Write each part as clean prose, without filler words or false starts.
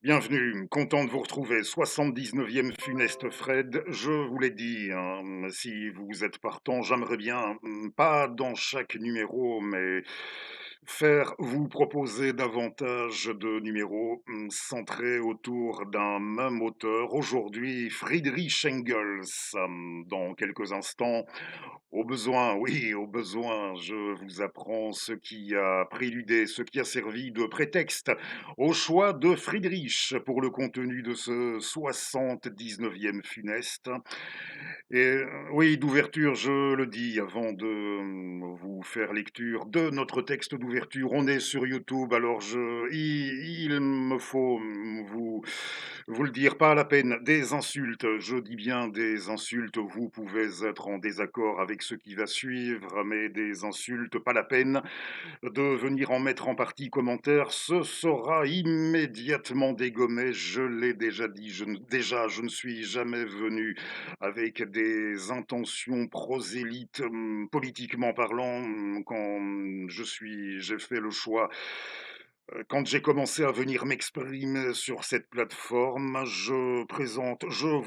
Bienvenue, content de vous retrouver. 79e funeste Fred. Je vous l'ai dit, hein, si vous êtes partant, j'aimerais bien, pas dans chaque numéro, mais faire vous proposer davantage de numéros centrés autour d'un même auteur. Aujourd'hui, Friedrich Engels. Dans quelques instants, au besoin, oui, au besoin, je vous apprends ce qui a préludé, ce qui a servi de prétexte au choix de Friedrich pour le contenu de ce 79e funeste. Et oui, d'ouverture, je le dis avant de vous faire lecture de notre texte d'ouverture. On est sur YouTube, alors il me faut vous le dire, pas à la peine. Des insultes, je dis bien des insultes. Vous pouvez être en désaccord avec ce qui va suivre, mais des insultes, pas la peine de venir en mettre en partie commentaire, ce sera immédiatement dégommé. Je l'ai déjà dit, je ne suis jamais venu avec des intentions prosélytes, politiquement parlant, quand j'ai fait le choix quand j'ai commencé à venir m'exprimer sur cette plateforme, je vous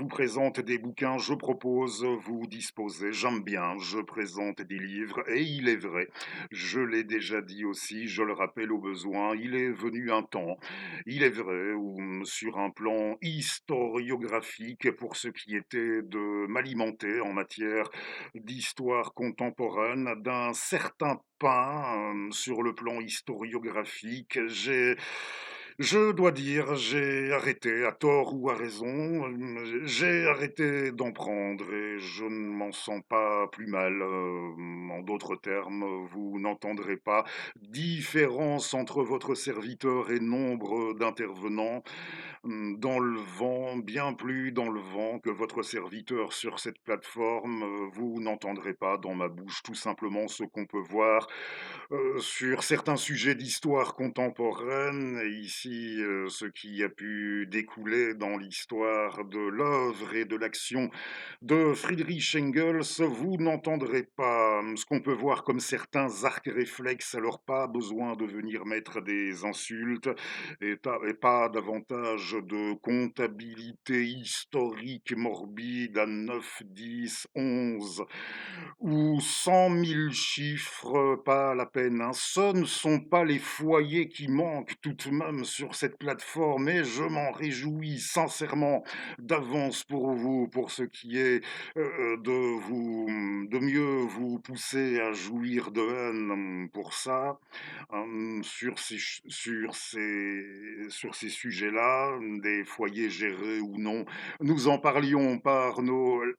présente des bouquins, je propose, vous disposez. J'aime bien, je présente des livres et il est vrai, je l'ai déjà dit aussi, je le rappelle au besoin, il est venu un temps, il est vrai, où sur un plan historiographique, pour ce qui était de m'alimenter en matière d'histoire contemporaine, d'un certain pain sur le plan historiographique. Je dois dire, j'ai arrêté, à tort ou à raison, j'ai arrêté d'en prendre et je ne m'en sens pas plus mal. En d'autres termes, vous n'entendrez pas différence entre votre serviteur et nombre d'intervenants dans le vent, bien plus dans le vent que votre serviteur sur cette plateforme. Vous n'entendrez pas dans ma bouche tout simplement ce qu'on peut voir sur certains sujets d'histoire contemporaine. Et ici, ce qui a pu découler dans l'histoire de l'œuvre et de l'action de Friedrich Engels, vous n'entendrez pas ce qu'on peut voir comme certains arcs réflexes, alors pas besoin de venir mettre des insultes et pas davantage de comptabilité historique morbide à 9, 10, 11 ou 100 000 chiffres, pas la peine, hein. Ce ne sont pas les foyers qui manquent tout de même sur cette plateforme et je m'en réjouis sincèrement d'avance pour vous, pour ce qui est de mieux vous pousser à jouir de haine pour ça, sur ces sujets-là, des foyers gérés ou non. Nous en parlions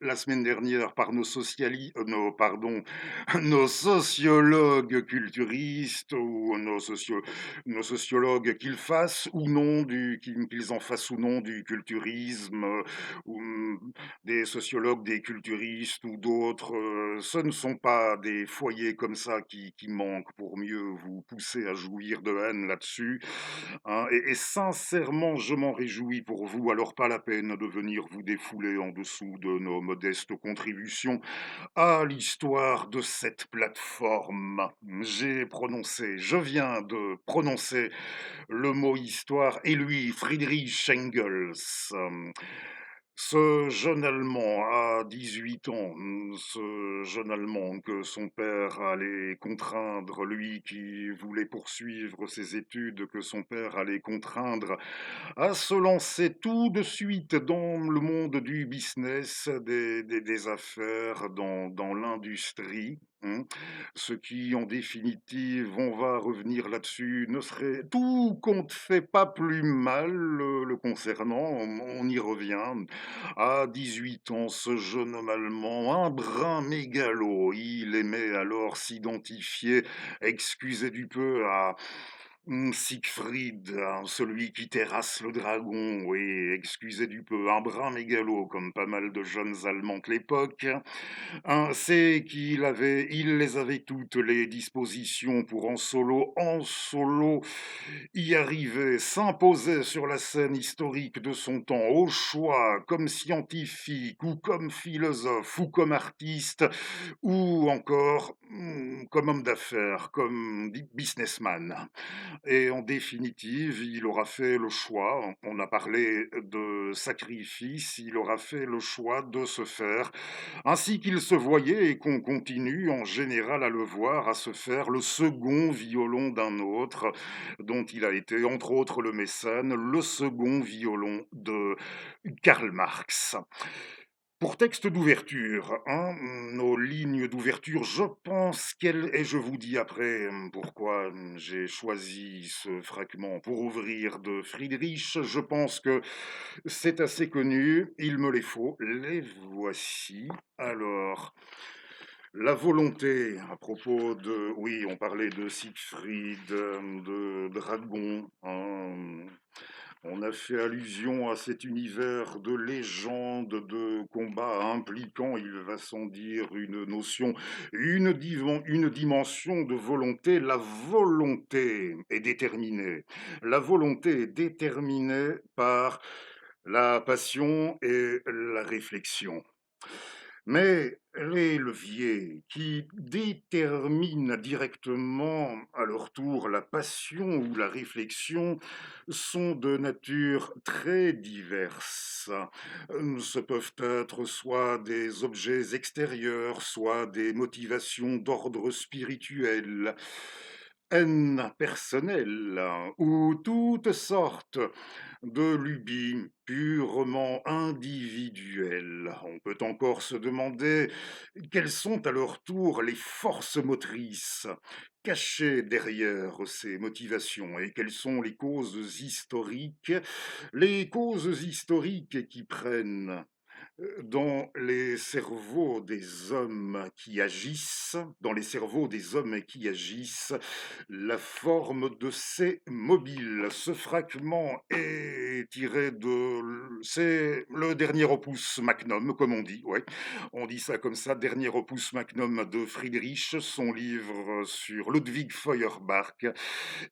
la semaine dernière par nos sociologues culturistes ou nos sociologues qu'ils en fassent ou non du culturisme, ou des sociologues, des culturistes ou d'autres. Ce ne sont pas des foyers comme ça qui manquent pour mieux vous pousser à jouir de haine là-dessus, hein. Et sincèrement, je m'en réjouis pour vous. Alors pas la peine de venir vous défouler en dessous de nos modestes contributions à l'histoire de cette plateforme. Je viens de prononcer le mot histoire et lui, Friedrich Engels. Ce jeune Allemand a 18 ans, ce jeune Allemand que son père allait contraindre, lui qui voulait poursuivre ses études, que son père allait contraindre à se lancer tout de suite dans le monde du business, des affaires, dans l'industrie. Ce qui, en définitive, on va revenir là-dessus, ne serait tout compte fait pas plus mal le concernant, on y revient. À 18 ans, ce jeune homme allemand, un brin mégalo, il aimait alors s'identifier, excusez du peu, à Siegfried, hein, celui qui terrasse le dragon, oui, excusez du peu, un brin mégalo, comme pas mal de jeunes Allemands de l'époque. C'est il les avait toutes les dispositions pour en solo, y arriver, s'imposer sur la scène historique de son temps, au choix, comme scientifique, ou comme philosophe, ou comme artiste, ou encore comme homme d'affaires, comme businessman. et en définitive, il aura fait le choix, on a parlé de sacrifice, il aura fait le choix de se faire ainsi qu'il se voyait et qu'on continue en général à le voir, à se faire le second violon d'un autre, dont il a été entre autres le mécène, le second violon de Karl Marx. Pour texte d'ouverture, hein, nos lignes d'ouverture, je pense qu'elles, et je vous dis après pourquoi j'ai choisi ce fragment pour ouvrir de Friedrich, je pense que c'est assez connu, il me les faut, les voici. Alors, la volonté, à propos de, oui, on parlait de Siegfried, de Dragon, hein, on a fait allusion à cet univers de légende, de combat impliquant, il va sans dire, une notion, une dimension de volonté. La volonté est déterminée. La volonté est déterminée par la passion et la réflexion. Mais les leviers qui déterminent directement à leur tour la passion ou la réflexion sont de nature très diverse. Ce peuvent être soit des objets extérieurs, soit des motivations d'ordre spirituel, haine personnelle ou toutes sortes de lubies purement individuelles. On peut encore se demander quelles sont à leur tour les forces motrices cachées derrière ces motivations et quelles sont les causes historiques qui prennent dans les cerveaux des hommes qui agissent, la forme de ces mobiles. Ce fragment est tiré c'est le dernier opus magnum, comme on dit, ouais. On dit ça comme ça, dernier opus magnum de Friedrich, son livre sur Ludwig Feuerbach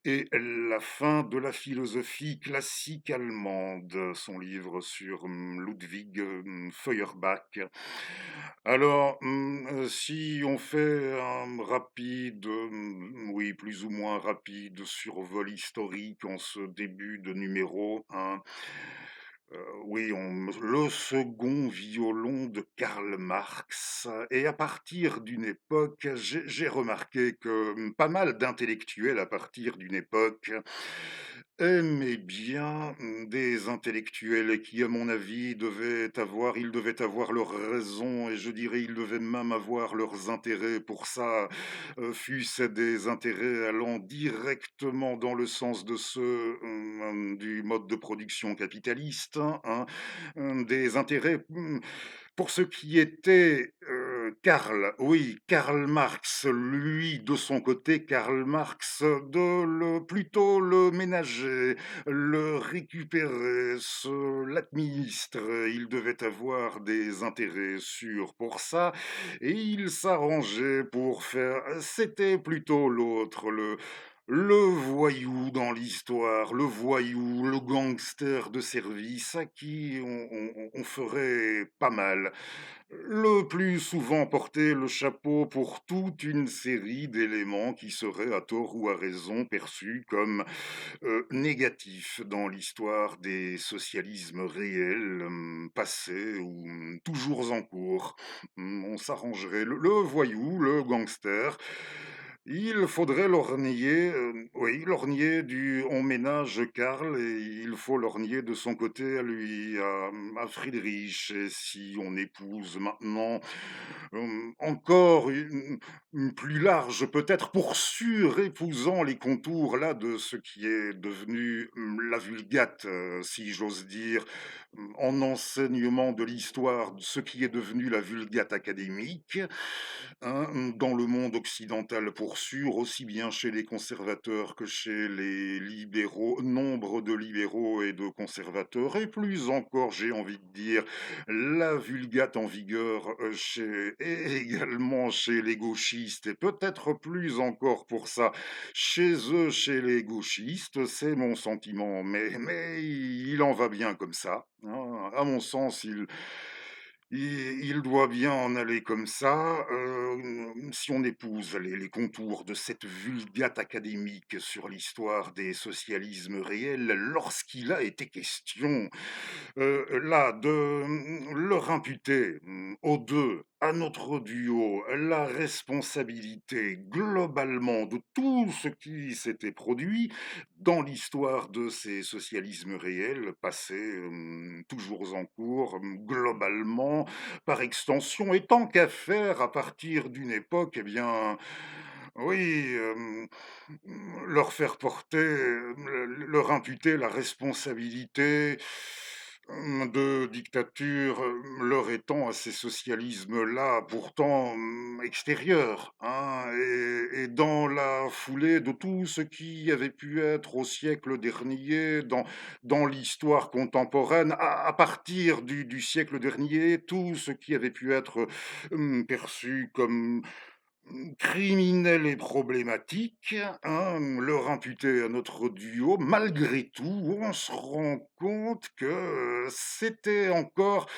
et la fin de la philosophie classique allemande, son livre sur Ludwig Feuerbach. Alors, si on fait un rapide, oui, plus ou moins rapide survol historique en ce début de numéro, hein, oui, le second violon de Karl Marx. Et à partir d'une époque, j'ai remarqué que pas mal d'intellectuels à partir d'une époque aimaient bien des intellectuels qui, à mon avis, ils devaient avoir leurs raisons et je dirais ils devaient même avoir leurs intérêts pour ça, fût-ce des intérêts allant directement dans le sens de ceux du mode de production capitaliste, hein, des intérêts pour ce qui était Karl Marx, lui, de son côté, Karl Marx, plutôt le ménager, le récupérer, l'administrer. Il devait avoir des intérêts sûrs pour ça, et il s'arrangeait pour faire. C'était plutôt l'autre, le voyou dans l'histoire, le voyou, le gangster de service à qui on ferait pas mal. Le plus souvent porter le chapeau pour toute une série d'éléments qui seraient, à tort ou à raison, perçus comme négatifs dans l'histoire des socialismes réels, passés ou toujours en cours. On s'arrangerait. Le voyou, le gangster, il faudrait lorgner, oui, lorgner du on ménage Karl et il faut lorgner de son côté à lui, à Friedrich. Et si on épouse maintenant encore une plus large, peut-être pour surépousant les contours là de ce qui est devenu la Vulgate, si j'ose dire, en enseignement de l'histoire, ce qui est devenu la Vulgate académique, hein, dans le monde occidental pour sûr, aussi bien chez les conservateurs que chez les libéraux, nombre de libéraux et de conservateurs, et plus encore, j'ai envie de dire, la Vulgate en vigueur et également chez les gauchistes, et peut-être plus encore pour ça, chez eux, chez les gauchistes, c'est mon sentiment, mais il en va bien comme ça, hein. À mon sens, Il doit bien en aller comme ça, si on épouse les contours de cette vulgate académique sur l'histoire des socialismes réels, lorsqu'il a été question, là, de, leur imputer, aux 2, à notre duo, la responsabilité globalement de tout ce qui s'était produit dans l'histoire de ces socialismes réels, passés, toujours en cours, globalement, par extension, et tant qu'à faire, à partir d'une époque, eh bien, oui, leur faire porter, leur imputer la responsabilité, de dictature, leur étant à ces socialismes-là, pourtant, extérieurs, hein, et dans la foulée de tout ce qui avait pu être au siècle dernier, dans l'histoire contemporaine, à partir du siècle dernier, tout ce qui avait pu être, perçu comme criminel et problématique, hein, leur imputer à notre duo, malgré tout, on se rend compte que, c'était encore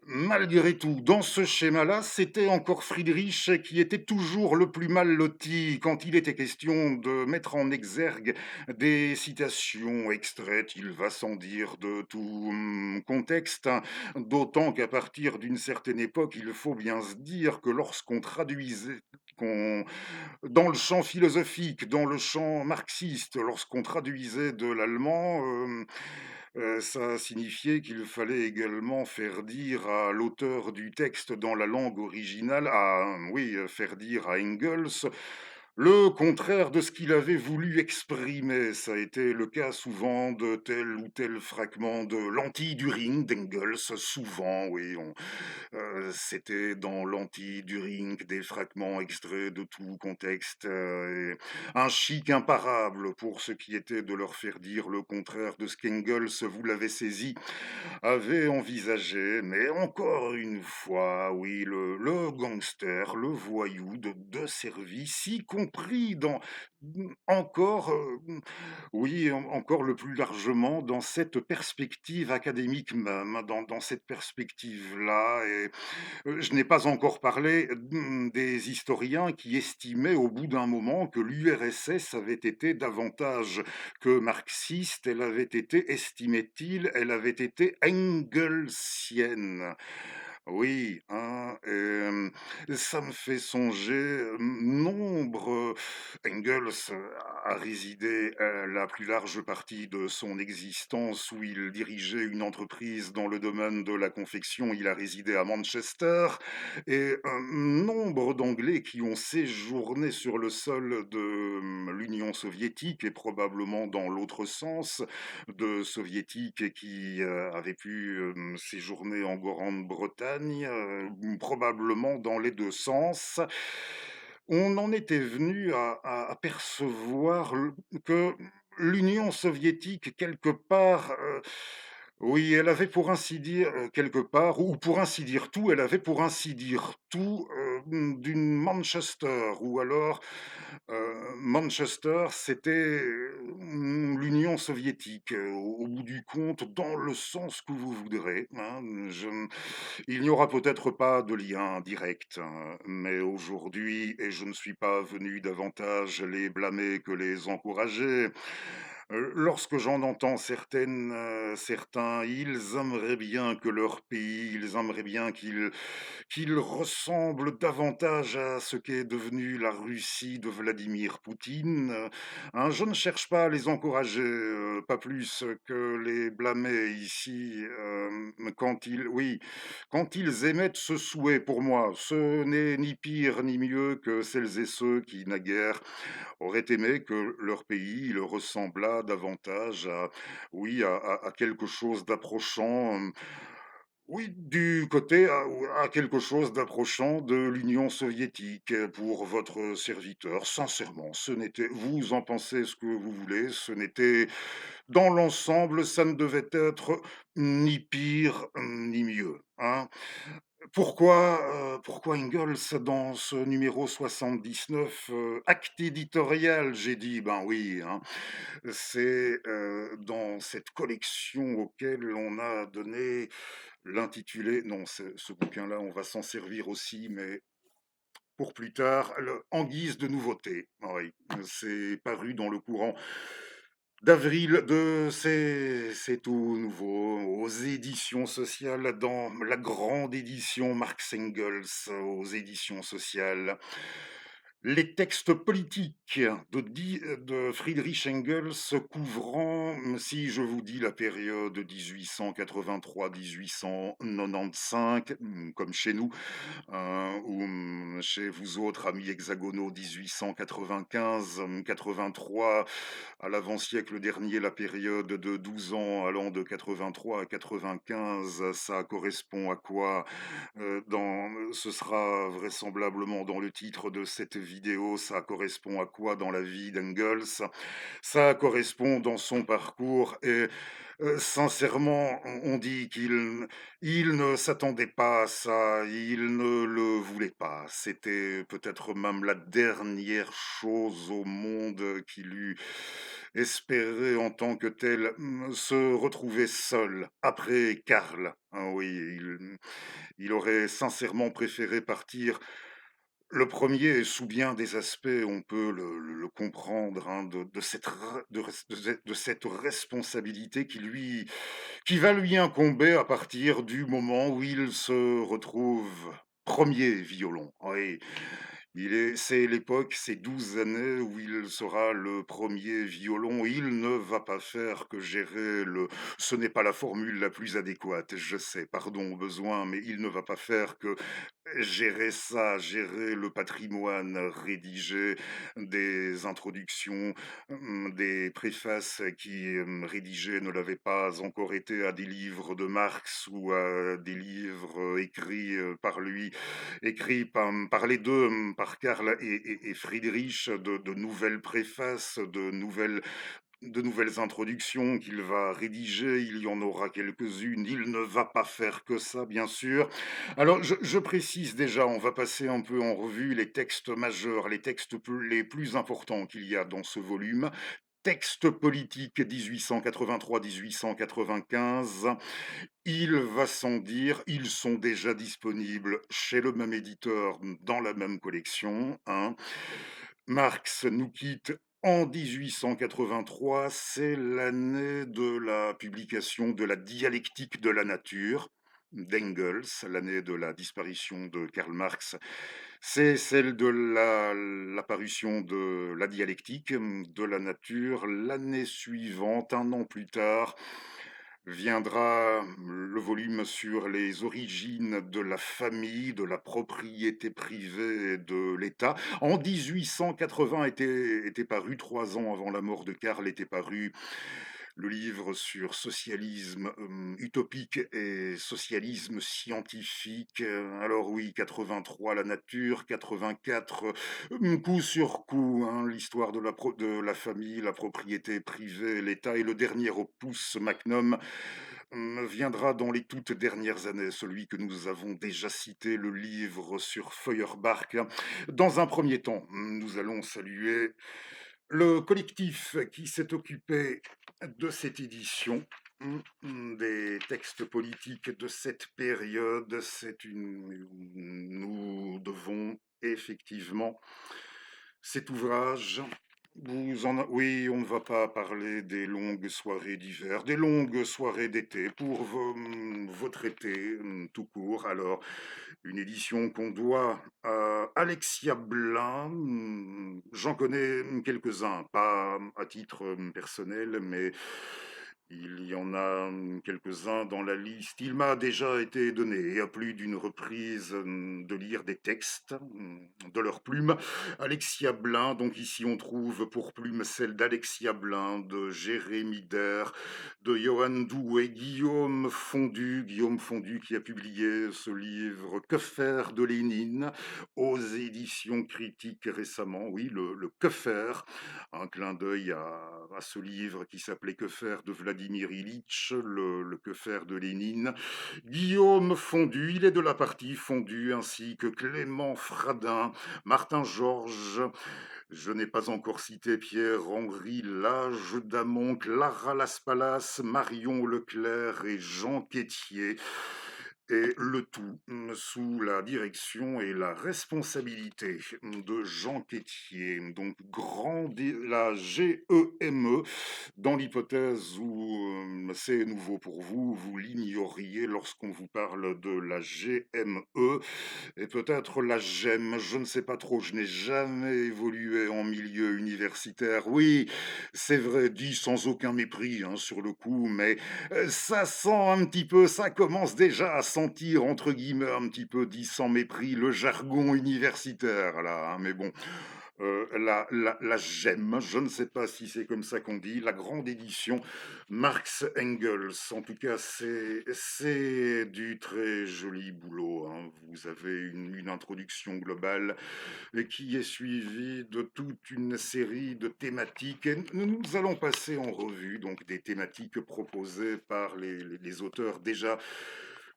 malgré tout, dans ce schéma-là, c'était encore Friedrich qui était toujours le plus mal loti quand il était question de mettre en exergue des citations extraites, il va sans dire, de tout, contexte, hein. D'autant qu'à partir d'une certaine époque, il faut bien se dire que lorsqu'on traduisait qu'on dans le champ philosophique, dans le champ marxiste, lorsqu'on traduisait de l'allemand, ça signifiait qu'il fallait également faire dire à l'auteur du texte dans la langue originale, oui, faire dire à Engels le contraire de ce qu'il avait voulu exprimer. Ça a été le cas souvent de tel ou tel fragment de l'Anti-Düring d'Engels, souvent, oui, c'était dans l'Anti-Düring des fragments extraits de tout contexte, et un chic imparable pour ce qui était de leur faire dire le contraire de ce qu'Engels, vous l'avez saisi, avait envisagé. Mais encore une fois, oui, le gangster, le voyou de service, y compris dans encore, oui, encore le plus largement dans cette perspective académique même, dans cette perspective-là. Et je n'ai pas encore parlé, des historiens qui estimaient au bout d'un moment que l'URSS avait été davantage que marxiste, elle avait été, estimait-il, elle avait été engelsienne. Oui, hein, ça me fait songer, Engels a résidé, la plus large partie de son existence où il dirigeait une entreprise dans le domaine de la confection. Il a résidé à Manchester, et un nombre d'Anglais qui ont séjourné sur le sol de, l'Union soviétique, et probablement dans l'autre sens, de soviétiques et qui, avaient pu, séjourner en Grande-Bretagne, probablement dans les 2 sens. On en était venu à percevoir que l'Union soviétique, quelque part, oui, elle avait pour ainsi dire, quelque part, ou pour ainsi dire tout, elle avait pour ainsi dire tout, d'une Manchester, ou alors, Manchester, c'était, l'Union soviétique, au bout du compte, dans le sens que vous voudrez, hein. Il n'y aura peut-être pas de lien direct, hein, mais aujourd'hui, et je ne suis pas venu davantage les blâmer que les encourager, lorsque j'en entends certains, ils aimeraient bien que leur pays, ils aimeraient bien qu'il ressemble davantage à ce qu'est devenu la Russie de Vladimir Poutine. Hein, je ne cherche pas à les encourager, pas plus que les blâmer ici, quand ils émettent ce souhait pour moi. Ce n'est ni pire ni mieux que celles et ceux qui, naguère, auraient aimé que leur pays leur ressemblât davantage à quelque chose d'approchant, oui, du côté à quelque chose d'approchant de l'Union soviétique, pour votre serviteur. Sincèrement, ce n'était, vous en pensez ce que vous voulez, ce n'était, dans l'ensemble, ça ne devait être ni pire, ni mieux, hein. Pourquoi Ingalls dans ce numéro 79, acte éditorial, j'ai dit? Ben oui, hein, c'est, dans cette collection auquel on a donné l'intitulé non, ce bouquin-là, on va s'en servir aussi, mais pour plus tard, en guise de nouveauté. Oui, c'est paru dans le courant d'avril de c'est tout nouveau aux éditions sociales, dans la grande édition Marx Engels, aux éditions sociales. Les textes politiques de Friedrich Engels couvrant, si je vous dis la période 1883-1895, comme chez nous, ou chez vous autres amis hexagonaux 1895-83, à l'avant-siècle dernier, la période de 12 ans allant de 83 à 95, ça correspond à quoi? Ce sera vraisemblablement dans le titre de cette vidéo, ça correspond à quoi dans la vie d'Engels? Ça correspond dans son parcours et sincèrement, on dit qu'il ne s'attendait pas à ça, il ne le voulait pas. C'était peut-être même la dernière chose au monde qu'il eût espéré en tant que tel, se retrouver seul après Karl. Ah oui, il aurait sincèrement préféré partir le premier est sous bien des aspects, on peut le comprendre, hein, de cette re de cette responsabilité qui va lui incomber à partir du moment où il se retrouve premier violon. Oui, c'est l'époque, ces 12 années où il sera le premier violon. Il ne va pas faire que gérer le ce n'est pas la formule la plus adéquate, je sais, pardon au besoin, mais il ne va pas faire que gérer ça, gérer le patrimoine, rédiger des introductions, des préfaces qui, rédigées ne l'avaient pas encore été à des livres de Marx ou à des livres, écrits, par lui, écrits par les 2, par Karl et Friedrich, de nouvelles préfaces, de nouvelles introductions qu'il va rédiger, il y en aura quelques-unes, il ne va pas faire que ça, bien sûr. Alors, je précise déjà, on va passer un peu en revue les textes majeurs, les textes les plus importants qu'il y a dans ce volume. Texte politique 1883-1895, il va sans dire, ils sont déjà disponibles chez le même éditeur, dans la même collection, hein. Marx nous quitte en 1883, c'est l'année de la publication de la dialectique de la nature d'Engels, l'année de la disparition de Karl Marx. C'est celle de la parution de la dialectique de la nature l'année suivante, un an plus tard, viendra le volume sur les origines de la famille, de la propriété privée et de l'État. En 1880 était paru, 3 ans avant la mort de Karl, était paru le livre sur socialisme utopique et socialisme scientifique. Alors oui, 83, la nature, 84, coup sur coup, hein, l'histoire de la famille, la propriété privée, l'État, et le dernier opus magnum viendra dans les toutes dernières années, celui que nous avons déjà cité, le livre sur Feuerbach. Dans un premier temps, nous allons saluer le collectif qui s'est occupé de cette édition, des textes politiques de cette période, nous devons effectivement cet ouvrage. Oui, on ne va pas parler des longues soirées d'hiver, des longues soirées d'été pour votre été tout court. Alors, une édition qu'on doit à Alexia Blin. J'en connais quelques-uns, pas à titre personnel, mais il y en a quelques-uns dans la liste. Il m'a déjà été donné, à plus d'une reprise, de lire des textes de leur plume. Alexia Blin, donc ici on trouve pour plume celle d'Alexia Blin, de Jérémy Der, de Johan Doué, Guillaume Fondu qui a publié ce livre Que faire de Lénine aux éditions critiques récemment. Oui, le Que faire, un clin d'œil à ce livre qui s'appelait Que faire de Vladimir Vladimir Ilitch, le Que faire de Lénine, Guillaume Fondu, il est de la partie Fondu, ainsi que Clément Fradin, Martin Georges, je n'ai pas encore cité Pierre-Henri Lage d'Amont, Clara Las Marion Leclerc et Jean Quétier. Et le tout sous la direction et la responsabilité de Jean Quétier, donc la GEME, dans l'hypothèse où c'est nouveau pour vous, vous l'ignoriez lorsqu'on vous parle de la GME et peut-être la GEM, je ne sais pas trop, je n'ai jamais évolué en milieu universitaire. Oui, c'est vrai, dit sans aucun mépris hein, sur le coup, mais ça sent un petit peu, ça commence déjà à sentir, entre guillemets, un petit peu, dit sans mépris, le jargon universitaire, là. Hein, mais bon, la GEM, je ne sais pas si c'est comme ça qu'on dit, la grande édition Marx Engels. En tout cas, c'est du très joli boulot. Hein. Vous avez une introduction globale et qui est suivie de toute une série de thématiques. Et nous allons passer en revue donc des thématiques proposées par les auteurs déjà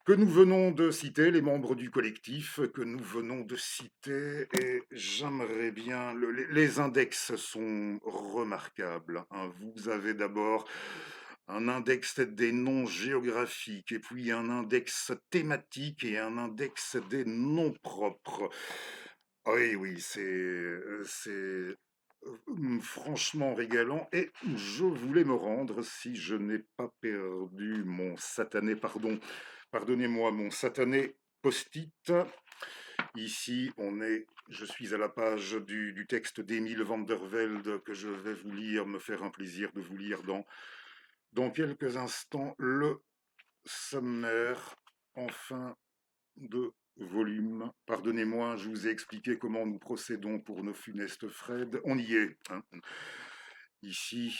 que nous venons de citer, les membres du collectif que nous venons de citer, et j'aimerais bien, les index sont remarquables. Hein. Vous avez d'abord un index des noms géographiques, et puis un index thématique et un index des noms propres. Oui, oui, c'est franchement régalant, et je voulais me rendre, si je n'ai pas perdu mon satané, pardonnez-moi, mon satané post-it. Ici, je suis à la page du texte d'Émile van der Velde que je vais vous lire, me faire un plaisir de vous lire dans quelques instants, le sommaire en fin de volume. Pardonnez-moi, je vous ai expliqué comment nous procédons pour nos funestes Fred. On y est. Hein. Ici,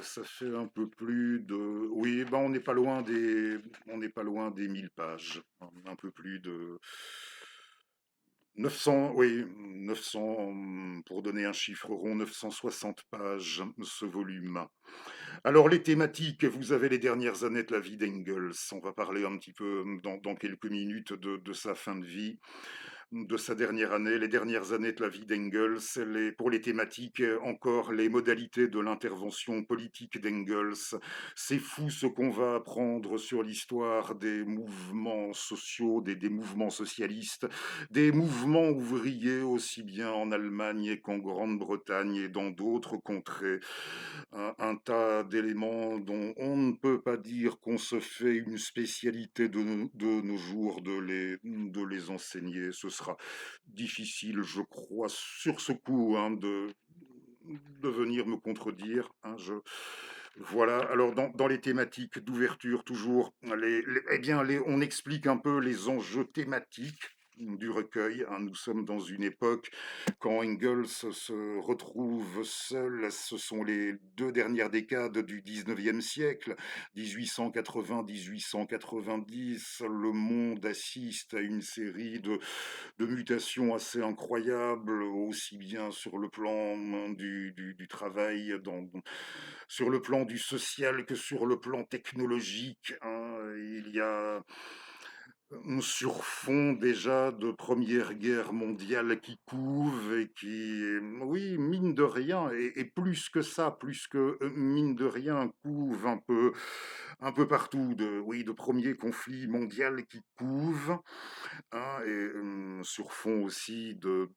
ça fait un peu plus de... Oui, ben on n'est pas loin des 1000 pages. Hein. Un peu plus de 900, oui, 900, pour donner un chiffre rond, 960 pages, ce volume. Alors, les thématiques, vous avez les dernières années de la vie d'Engels. On va parler un petit peu dans quelques minutes de sa fin de vie, de sa dernière année, les dernières années de la vie d'Engels, pour les thématiques, encore les modalités de l'intervention politique d'Engels. C'est fou ce qu'on va apprendre sur l'histoire des mouvements sociaux, des mouvements socialistes, des mouvements ouvriers, aussi bien en Allemagne qu'en Grande-Bretagne et dans d'autres contrées. Un tas d'éléments dont on ne peut pas dire qu'on se fait une spécialité de nos jours de les enseigner. Ce sera difficile, je crois, sur ce coup, hein, de venir me contredire. Hein, voilà, alors dans les thématiques d'ouverture, toujours, eh bien, on explique un peu les enjeux thématiques du recueil. Hein. Nous sommes dans une époque quand Engels se retrouve seul, ce sont les 2 dernières décades du 19e siècle, 1880-1890, le monde assiste à une série de mutations assez incroyables, aussi bien sur le plan du travail, sur le plan du social que sur le plan technologique. Hein. Il y a sur fond déjà de Première Guerre mondiale qui couve et qui, oui, mine de rien, et plus que ça, plus que mine de rien, couve un peu partout, oui, de premier conflit mondial qui couve, hein, et sur fond aussi de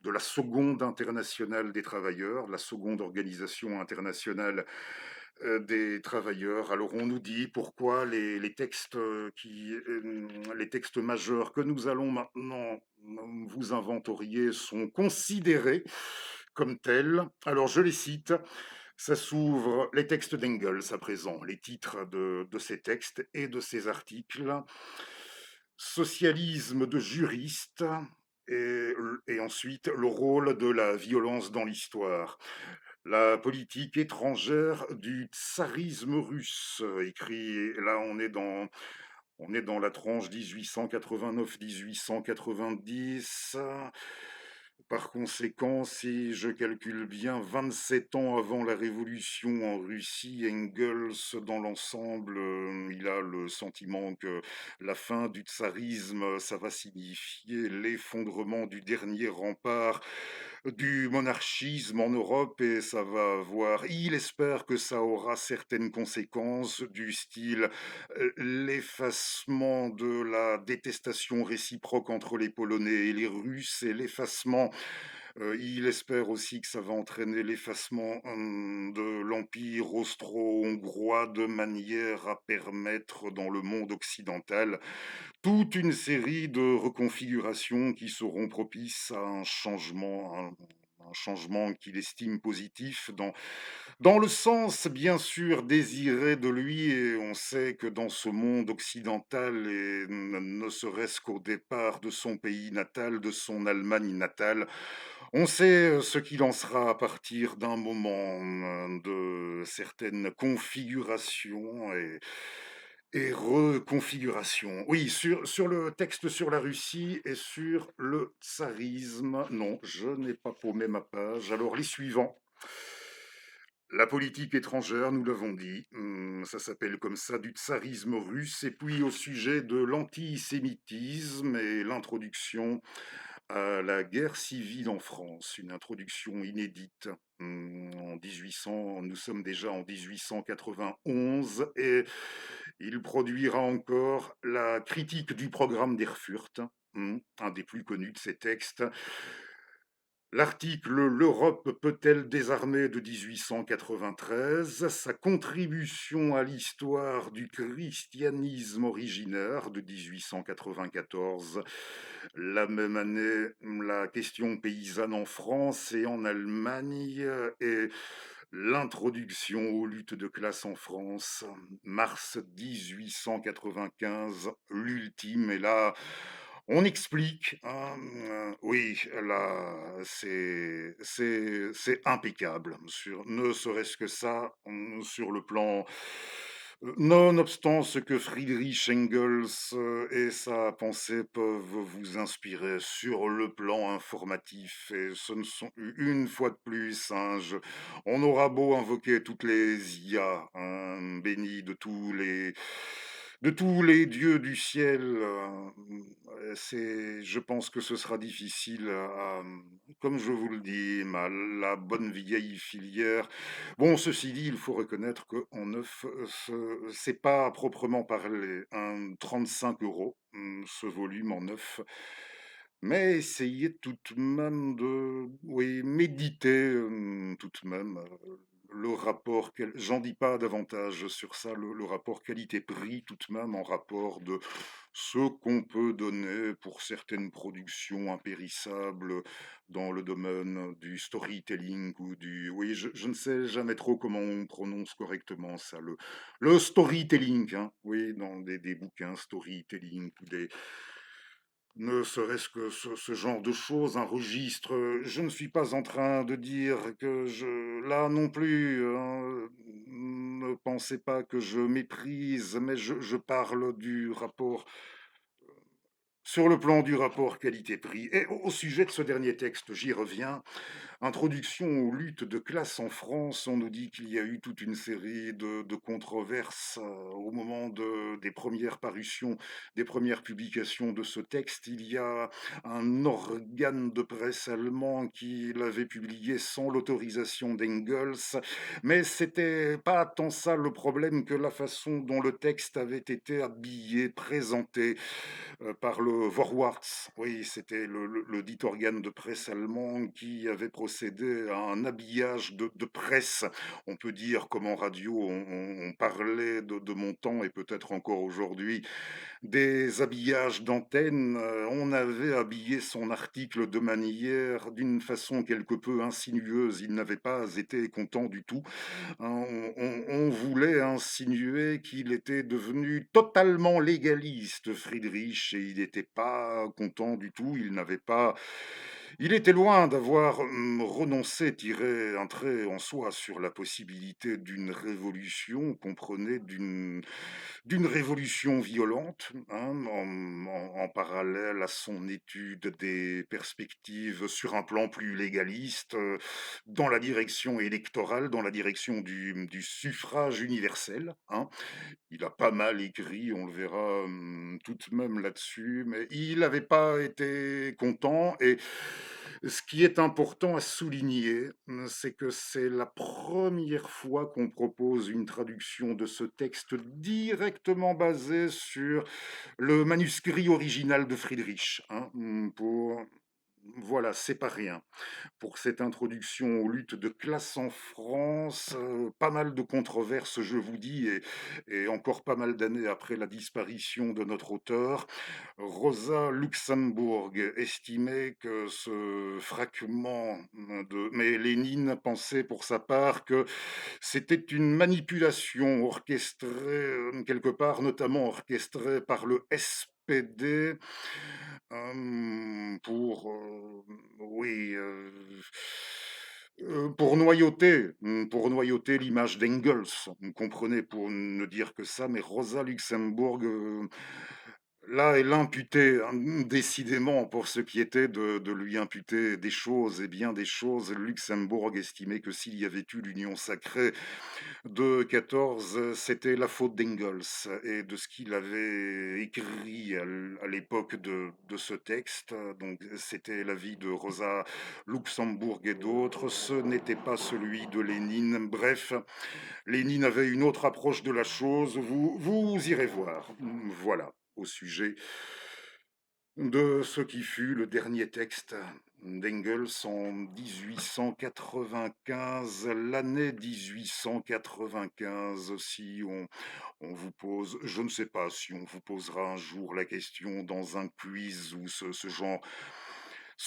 la seconde internationale des travailleurs, la seconde organisation internationale des travailleurs. Alors on nous dit pourquoi les textes les textes majeurs que nous allons maintenant vous inventorier sont considérés comme tels. Alors je les cite. Ça s'ouvre les textes d'Engels à présent, les titres de ces textes et de ces articles. Socialisme de juriste et ensuite le rôle de la violence dans l'histoire. La politique étrangère du tsarisme russe, écrit, là on est dans la tranche 1889-1890. Par conséquent, si je calcule bien, 27 ans avant la révolution en Russie, Engels, dans l'ensemble, il a le sentiment que la fin du tsarisme, ça va signifier l'effondrement du dernier rempart du monarchisme en Europe et ça va avoir il espère que ça aura certaines conséquences du style, l'effacement de la détestation réciproque entre les Polonais et les Russes et l'effacement il espère aussi que ça va entraîner l'effacement, de l'empire austro-hongrois de manière à permettre dans le monde occidental toute une série de reconfigurations qui seront propices à un changement qu'il estime positif dans le sens, bien sûr, désiré de lui et on sait que dans ce monde occidental et ne serait-ce qu'au départ de son pays natal, de son Allemagne natale, on sait, ce qu'il en sera à partir d'un moment, de certaines configurations et reconfigurations. Oui, sur le texte sur la Russie et sur le tsarisme, non, je n'ai pas paumé ma page. Alors les suivants. La politique étrangère, nous l'avons dit, ça s'appelle comme ça, du tsarisme russe, et puis au sujet de l'antisémitisme et l'introduction à la guerre civile en France, une introduction inédite. En 1800, nous sommes déjà en 1891 et il produira encore la critique du programme d'Erfurt, un des plus connus de ses textes. L'article L'Europe peut-elle désarmer de 1893, sa contribution à l'histoire du christianisme originaire de 1894, la même année la question paysanne en France et en Allemagne et l'introduction aux luttes de classe en France, mars 1895, l'ultime et là on explique, hein, oui, là, c'est impeccable sur ne serait-ce que ça, sur le plan, nonobstant ce que Friedrich Engels, et sa pensée peuvent vous inspirer sur le plan informatif et ce ne sont une fois de plus, hein, je on aura beau invoquer toutes les IA, hein, bénies de tous les dieux du ciel, je pense que ce sera difficile comme je vous le dis, la bonne vieille filière. Bon, ceci dit, il faut reconnaître qu'en neuf, c'est pas à proprement parler un 35 €, ce volume en neuf. Mais essayez tout de même de, oui, méditer tout de même le rapport, j'en dis pas davantage sur ça, le rapport qualité-prix tout de même en rapport de ce qu'on peut donner pour certaines productions impérissables dans le domaine du storytelling ou du... Oui, je ne sais jamais trop comment on prononce correctement ça, le storytelling, hein, oui, dans des bouquins storytelling ou des ne serait-ce que ce genre de choses, un registre, je ne suis pas en train de dire que je là non plus, hein, ne pensez pas que je méprise, mais je parle du rapport sur le plan du rapport qualité-prix et au sujet de ce dernier texte, j'y reviens. Introduction aux luttes de classe en France, on nous dit qu'il y a eu toute une série de controverses au moment des premières parutions, des premières publications de ce texte. Il y a un organe de presse allemand qui l'avait publié sans l'autorisation d'Engels, mais c'était pas tant ça le problème que la façon dont le texte avait été habillé, présenté par le Vorwärts. Oui, c'était le dit organe de presse allemand qui avait procédé à un habillage de presse. On peut dire comme en radio, on parlait de mon temps et peut-être encore aujourd'hui, des habillages d'antenne. On avait habillé son article de manière, d'une façon quelque peu insinueuse. Il n'avait pas été content du tout, hein, on voulait insinuer qu'il était devenu totalement légaliste, Friedrich, et il n'était pas content du tout. Il était loin d'avoir, renoncé, tiré un trait en soi sur la possibilité d'une révolution qu'on prenait d'une révolution violente, hein, en parallèle à son étude des perspectives sur un plan plus légaliste, dans la direction électorale, dans la direction du suffrage universel, hein. Il a pas mal écrit, on le verra, tout de même là-dessus, mais il n'avait pas été content et ce qui est important à souligner, c'est que c'est la première fois qu'on propose une traduction de ce texte directement basé sur le manuscrit original de Friedrich, hein, pour voilà, c'est pas rien pour cette introduction aux luttes de classe en France. Pas mal de controverses, je vous dis, et encore pas mal d'années après la disparition de notre auteur. Rosa Luxembourg estimait que ce fragment de... Mais Lénine pensait pour sa part que c'était une manipulation orchestrée, quelque part, notamment orchestrée par le SPD, pour, oui, pour noyauter l'image d'Engels. Vous comprenez, pour ne dire que ça, mais Rosa Luxembourg, là, elle imputait, décidément, pour ce qui était de lui imputer des choses, et bien des choses, Luxembourg estimait que s'il y avait eu l'union sacrée de 14, c'était la faute d'Engels et de ce qu'il avait écrit à l'époque de ce texte. Donc, c'était l'avis de Rosa Luxembourg et d'autres. Ce n'était pas celui de Lénine. Bref, Lénine avait une autre approche de la chose. Vous irez voir. Voilà, au sujet de ce qui fut le dernier texte d'Engels en 1895, l'année 1895. Si on vous pose, je ne sais pas si on vous posera un jour la question dans un quiz ou ce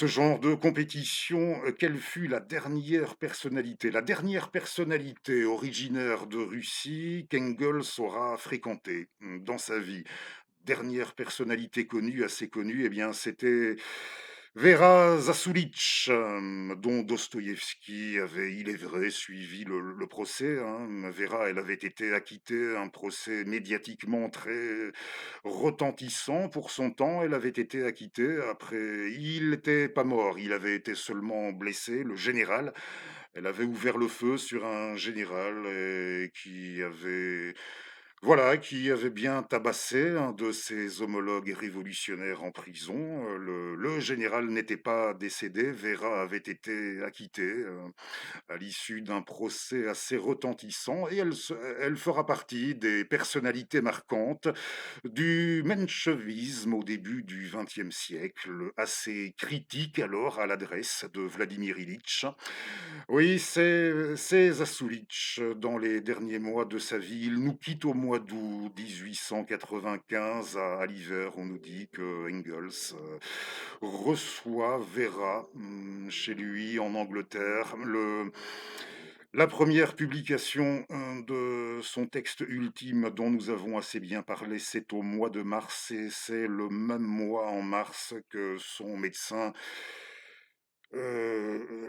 genre de compétition, quelle fut la dernière personnalité originaire de Russie qu'Engels aura fréquentée dans sa vie? Dernière personnalité connue, assez connue, eh bien, c'était Vera Zasulich, dont Dostoïevski avait, il est vrai, suivi le procès, hein. Vera, elle avait été acquittée, un procès médiatiquement très retentissant pour son temps. Elle avait été acquittée. Après, il n'était pas mort, il avait été seulement blessé, le général. Elle avait ouvert le feu sur un général qui avait bien tabassé un de ses homologues révolutionnaires en prison. Le général n'était pas décédé, Vera avait été acquittée à l'issue d'un procès assez retentissant et elle fera partie des personnalités marquantes du menchevisme au début du XXe siècle, assez critique alors à l'adresse de Vladimir Ilitch. Oui, c'est Zasulich. Dans les derniers mois de sa vie, il nous quitte au mois d'août 1895. À l'hiver, on nous dit que Engels reçoit Vera chez lui en Angleterre. La première publication de son texte ultime dont nous avons assez bien parlé, c'est au mois de mars et c'est le même mois en mars que son médecin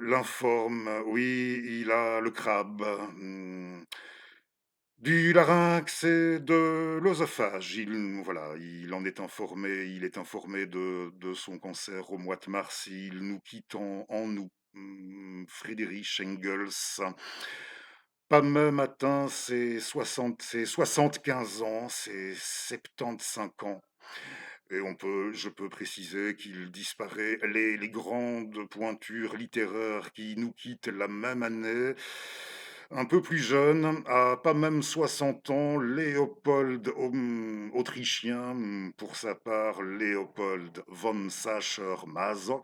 l'informe. Oui, il a le crabe, du larynx et de l'œsophage. Voilà, il est informé de son cancer au mois de mars. Il nous quitte en août. Friedrich Engels, pas même atteint ses 75 ans, ses 75 ans. Et je peux préciser qu'il disparaît les grandes pointures littéraires qui nous quittent la même année. Un peu plus jeune, à pas même 60 ans, Léopold autrichien, pour sa part Léopold von Sacher-Masoch,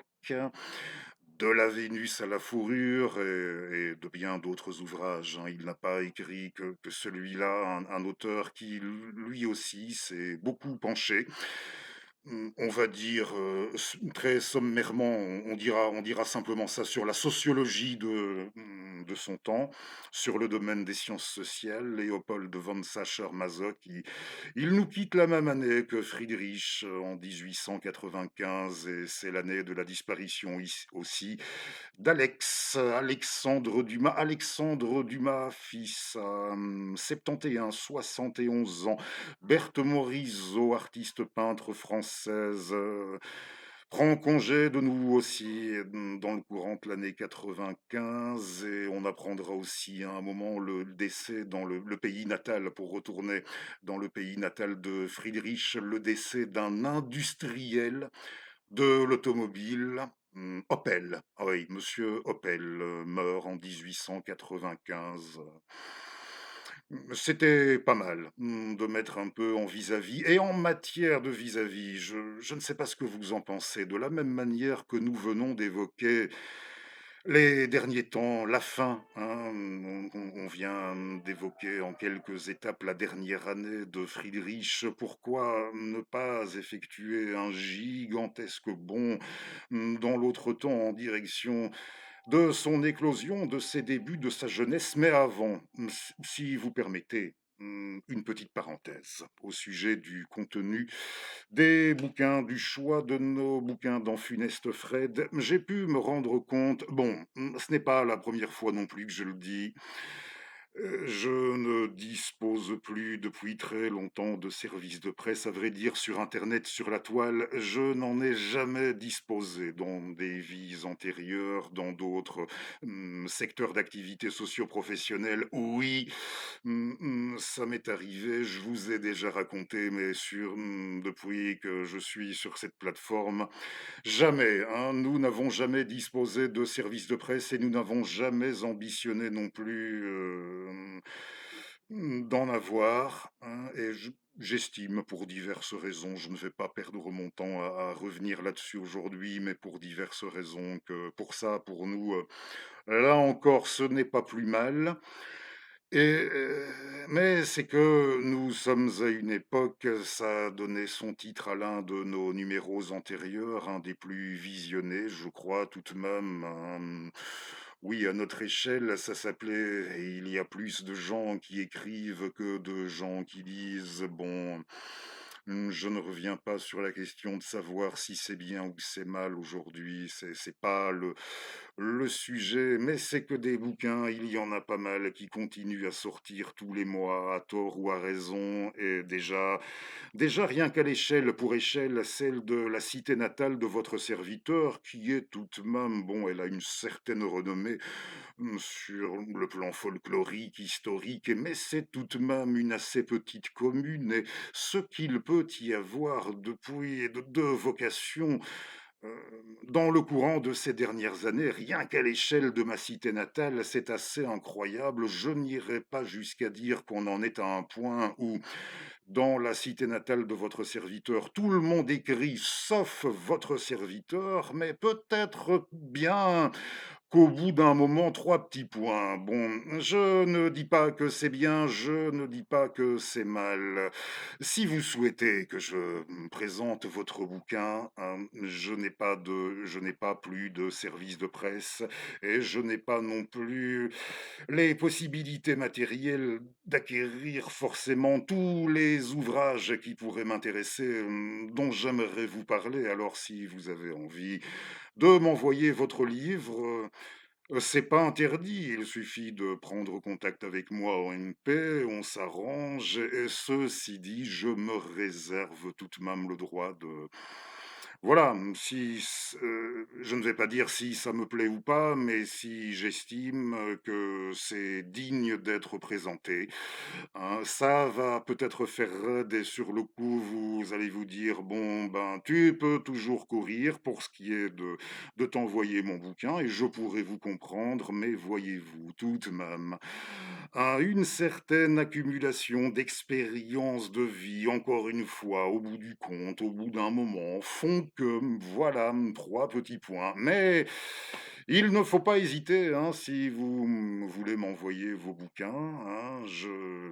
de la Vénus à la fourrure et de bien d'autres ouvrages, hein. Il n'a pas écrit que celui-là, un auteur qui lui aussi s'est beaucoup penché. On va dire, très sommairement, on dira simplement ça sur la sociologie de son temps sur le domaine des sciences sociales, Léopold von Sacher-Masoch. Il nous quitte la même année que Friedrich en 1895 et c'est l'année de la disparition aussi Alexandre Dumas, fils à 71, 71 ans. Berthe Morisot, artiste peintre française, prend congé de nous aussi dans le courant de l'année 95 et on apprendra aussi à un moment le décès dans le pays natal, pour retourner dans le pays natal de Friedrich, le décès d'un industriel de l'automobile, Opel. Ah oui, monsieur Opel, meurt en 1895. C'était pas mal, de mettre un peu en vis-à-vis et en matière de vis-à-vis, je ne sais pas ce que vous en pensez. De la même manière que nous venons d'évoquer les derniers temps, la fin, hein, on vient d'évoquer en quelques étapes la dernière année de Friedrich. Pourquoi ne pas effectuer un gigantesque bond dans l'autre temps en direction de son éclosion, de ses débuts, de sa jeunesse, mais avant, si vous permettez, une petite parenthèse au sujet du contenu des bouquins, du choix de nos bouquins dans Funeste Fred. J'ai pu me rendre compte, bon, ce n'est pas la première fois non plus que je le dis, je ne dispose plus depuis très longtemps de services de presse. À vrai dire, sur internet, sur la toile, je n'en ai jamais disposé dans des vies antérieures, dans d'autres, secteurs d'activité socio-professionnelle. Oui, ça m'est arrivé, je vous ai déjà raconté, mais depuis que je suis sur cette plateforme, jamais, hein, nous n'avons jamais disposé de services de presse et nous n'avons jamais ambitionné non plus d'en avoir, hein, j'estime pour diverses raisons, je ne vais pas perdre mon temps à revenir là-dessus aujourd'hui, mais pour diverses raisons que pour ça, pour nous, là encore, ce n'est pas plus mal. Mais c'est que nous sommes à une époque, ça a donné son titre à l'un de nos numéros antérieurs, un des plus visionnés, je crois tout de même, oui, à notre échelle, ça s'appelait «Et il y a plus de gens qui écrivent que de gens qui lisent». Bon, je ne reviens pas sur la question de savoir si c'est bien ou c'est mal aujourd'hui, c'est pas le sujet, mais c'est que des bouquins, il y en a pas mal qui continuent à sortir tous les mois, à tort ou à raison, et déjà rien qu'à l'échelle, pour échelle, celle de la cité natale de votre serviteur, qui est tout de même, bon, elle a une certaine renommée sur le plan folklorique, historique, mais c'est tout de même une assez petite commune, et ce qu'il peut y avoir depuis de vocations Heu, dans le courant de ces dernières années, rien qu'à l'échelle de ma cité natale, c'est assez incroyable. Je n'irai pas jusqu'à dire qu'on en est à un point où, dans la cité natale de votre serviteur, tout le monde écrit sauf votre serviteur, mais peut-être bien qu'au bout d'un moment, 3 petits points. Bon, je ne dis pas que c'est bien, je ne dis pas que c'est mal. Si vous souhaitez que je, présente votre bouquin, je n'ai pas plus de service de presse et je n'ai pas non plus les possibilités matérielles d'acquérir forcément tous les ouvrages qui pourraient m'intéresser, dont j'aimerais vous parler. Alors si vous avez envie de m'envoyer votre livre, c'est pas interdit, il suffit de prendre contact avec moi en MP, on s'arrange et ceci dit, je me réserve tout de même le droit de voilà, si je ne vais pas dire si ça me plaît ou pas, mais si j'estime, que c'est digne d'être présenté, hein. Ça va peut-être faire raide et sur le coup, vous allez vous dire: «Bon, ben, tu peux toujours courir pour ce qui est de t'envoyer mon bouquin» et je pourrais vous comprendre, mais voyez-vous, tout de même, une certaine accumulation d'expériences de vie, encore une fois, au bout du compte, au bout d'un moment, font que, voilà, 3 petits points. Mais Il ne faut pas hésiter, hein, si vous voulez m'envoyer vos bouquins, hein,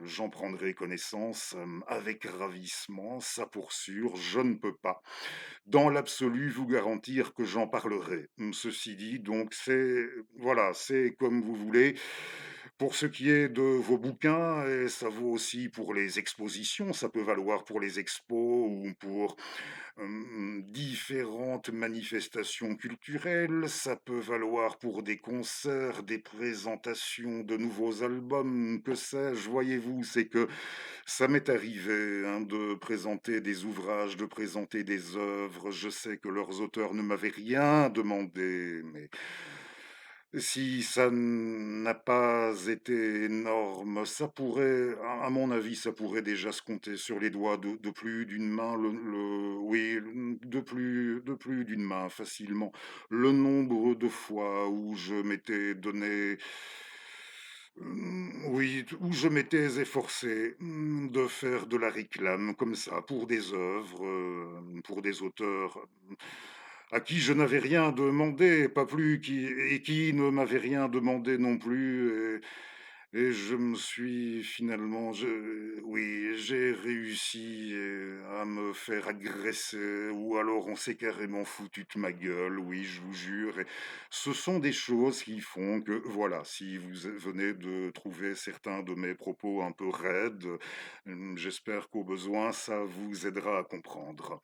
j'en prendrai connaissance, avec ravissement, ça pour sûr. Je ne peux pas, dans l'absolu, vous garantir que j'en parlerai. Ceci dit, donc c'est voilà, c'est comme vous voulez. Pour ce qui est de vos bouquins, et ça vaut aussi pour les expositions, ça peut valoir pour les expos ou pour différentes manifestations culturelles, ça peut valoir pour des concerts, des présentations de nouveaux albums, que sais-je. Voyez-vous, c'est que ça m'est arrivé, hein, de présenter des ouvrages, de présenter des œuvres. Je sais que leurs auteurs ne m'avaient rien demandé, mais si ça n'a pas été énorme, ça pourrait, à mon avis, ça pourrait déjà se compter sur les doigts de plus d'une main, oui, de plus d'une main, facilement. Le nombre de fois où je m'étais donné, oui, où je m'étais efforcé, de faire de la réclame comme ça pour des œuvres, pour des auteurs, à qui je n'avais rien demandé, pas plus qui ne m'avaient rien demandé non plus, et je me suis finalement oui, j'ai réussi, à me faire agresser, ou alors on s'est carrément foutu de ma gueule, oui, je vous jure. Et ce sont des choses qui font que, voilà, si vous venez de trouver certains de mes propos un peu raides, j'espère qu'au besoin ça vous aidera à comprendre.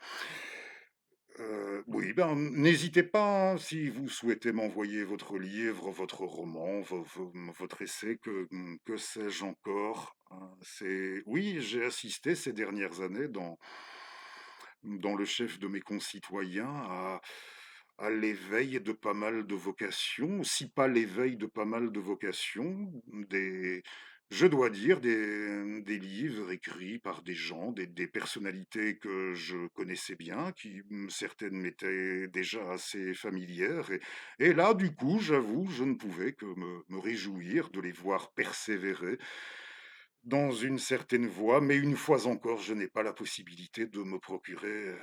Oui, ben, n'hésitez pas, hein, si vous souhaitez m'envoyer votre livre, votre roman, votre essai, que sais-je encore, hein. C'est oui, j'ai assisté ces dernières années dans le chef de mes concitoyens à l'éveil de pas mal de vocations, si pas l'éveil de pas mal de vocations, des je dois dire des livres écrits par des gens, des personnalités que je connaissais bien, qui, certaines m'étaient déjà assez familières, et là, du coup, j'avoue, je ne pouvais que me réjouir de les voir persévérer dans une certaine voie, mais une fois encore, je n'ai pas la possibilité de me procurer,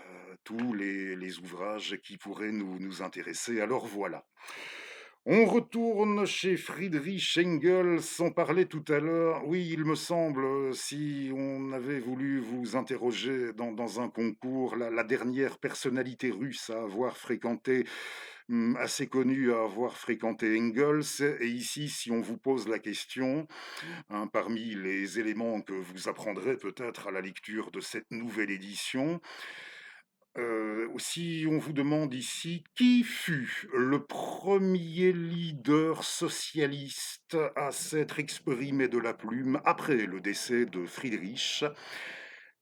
tous les ouvrages qui pourraient nous intéresser, alors voilà. On retourne chez Friedrich Engels, sans parler tout à l'heure. Oui, il me semble, si on avait voulu vous interroger dans un concours, la dernière personnalité russe à avoir fréquenté, assez connue à avoir fréquenté Engels, et ici, si on vous pose la question, hein, parmi les éléments que vous apprendrez peut-être à la lecture de cette nouvelle édition, si on vous demande ici qui fut le premier leader socialiste à s'être exprimé de la plume après le décès de Friedrich,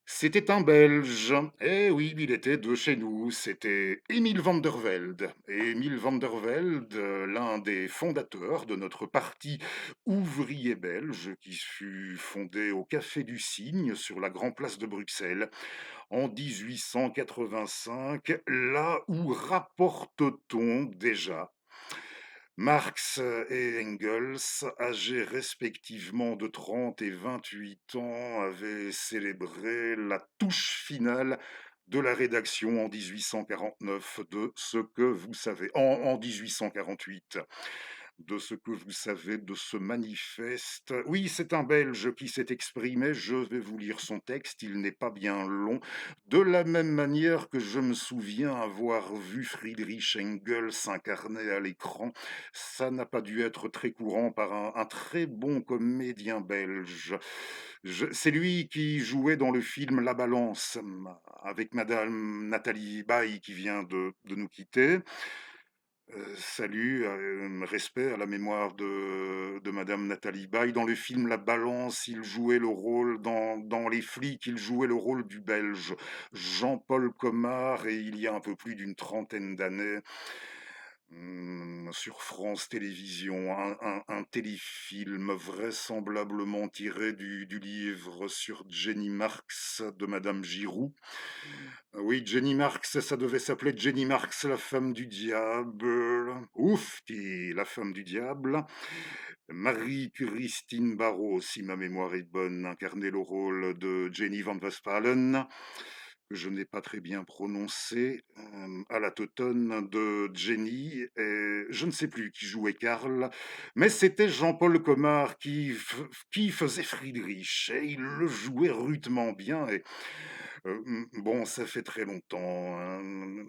c'était un Belge. Eh oui, il était de chez nous. C'était Émile van der Velde. Et Émile van der Velde, l'un des fondateurs de notre parti ouvrier belge, qui fut fondé au Café du Cygne sur la Grand Place de Bruxelles en 1885, là où rapporte-t-on déjà Marx et Engels, âgés respectivement de 30 et 28 ans, avaient célébré la touche finale de la rédaction en 1849 de ce que vous savez, en 1848, de ce que vous savez de ce manifeste. Oui, c'est un Belge qui s'est exprimé, je vais vous lire son texte, il n'est pas bien long. De la même manière que je me souviens avoir vu Friedrich Engels s'incarner à l'écran, ça n'a pas dû être très courant par un très bon comédien belge. C'est lui qui jouait dans le film La Balance, avec Madame Nathalie Baye qui vient de nous quitter. Salut, respect à la mémoire de Madame Nathalie Baye. Dans le film La Balance, il jouait le rôle, dans Les Flics, il jouait le rôle du Belge Jean-Paul Comard, et il y a un peu plus d'une trentaine d'années, sur France Télévisions, un téléfilm vraisemblablement tiré du livre sur Jenny Marx de Madame Giroux. Oui, Jenny Marx, ça devait s'appeler Jenny Marx, la femme du diable. Ouf, qui la femme du diable. Marie-Christine Barrault, si ma mémoire est bonne, incarnait le rôle de Jenny Van Westphalen, que je n'ai pas très bien prononcé, à la teutonne de Jenny et je ne sais plus qui jouait Karl, mais c'était Jean-Paul Comard qui faisait Friedrich et il le jouait rudement bien et bon, ça fait très longtemps, hein.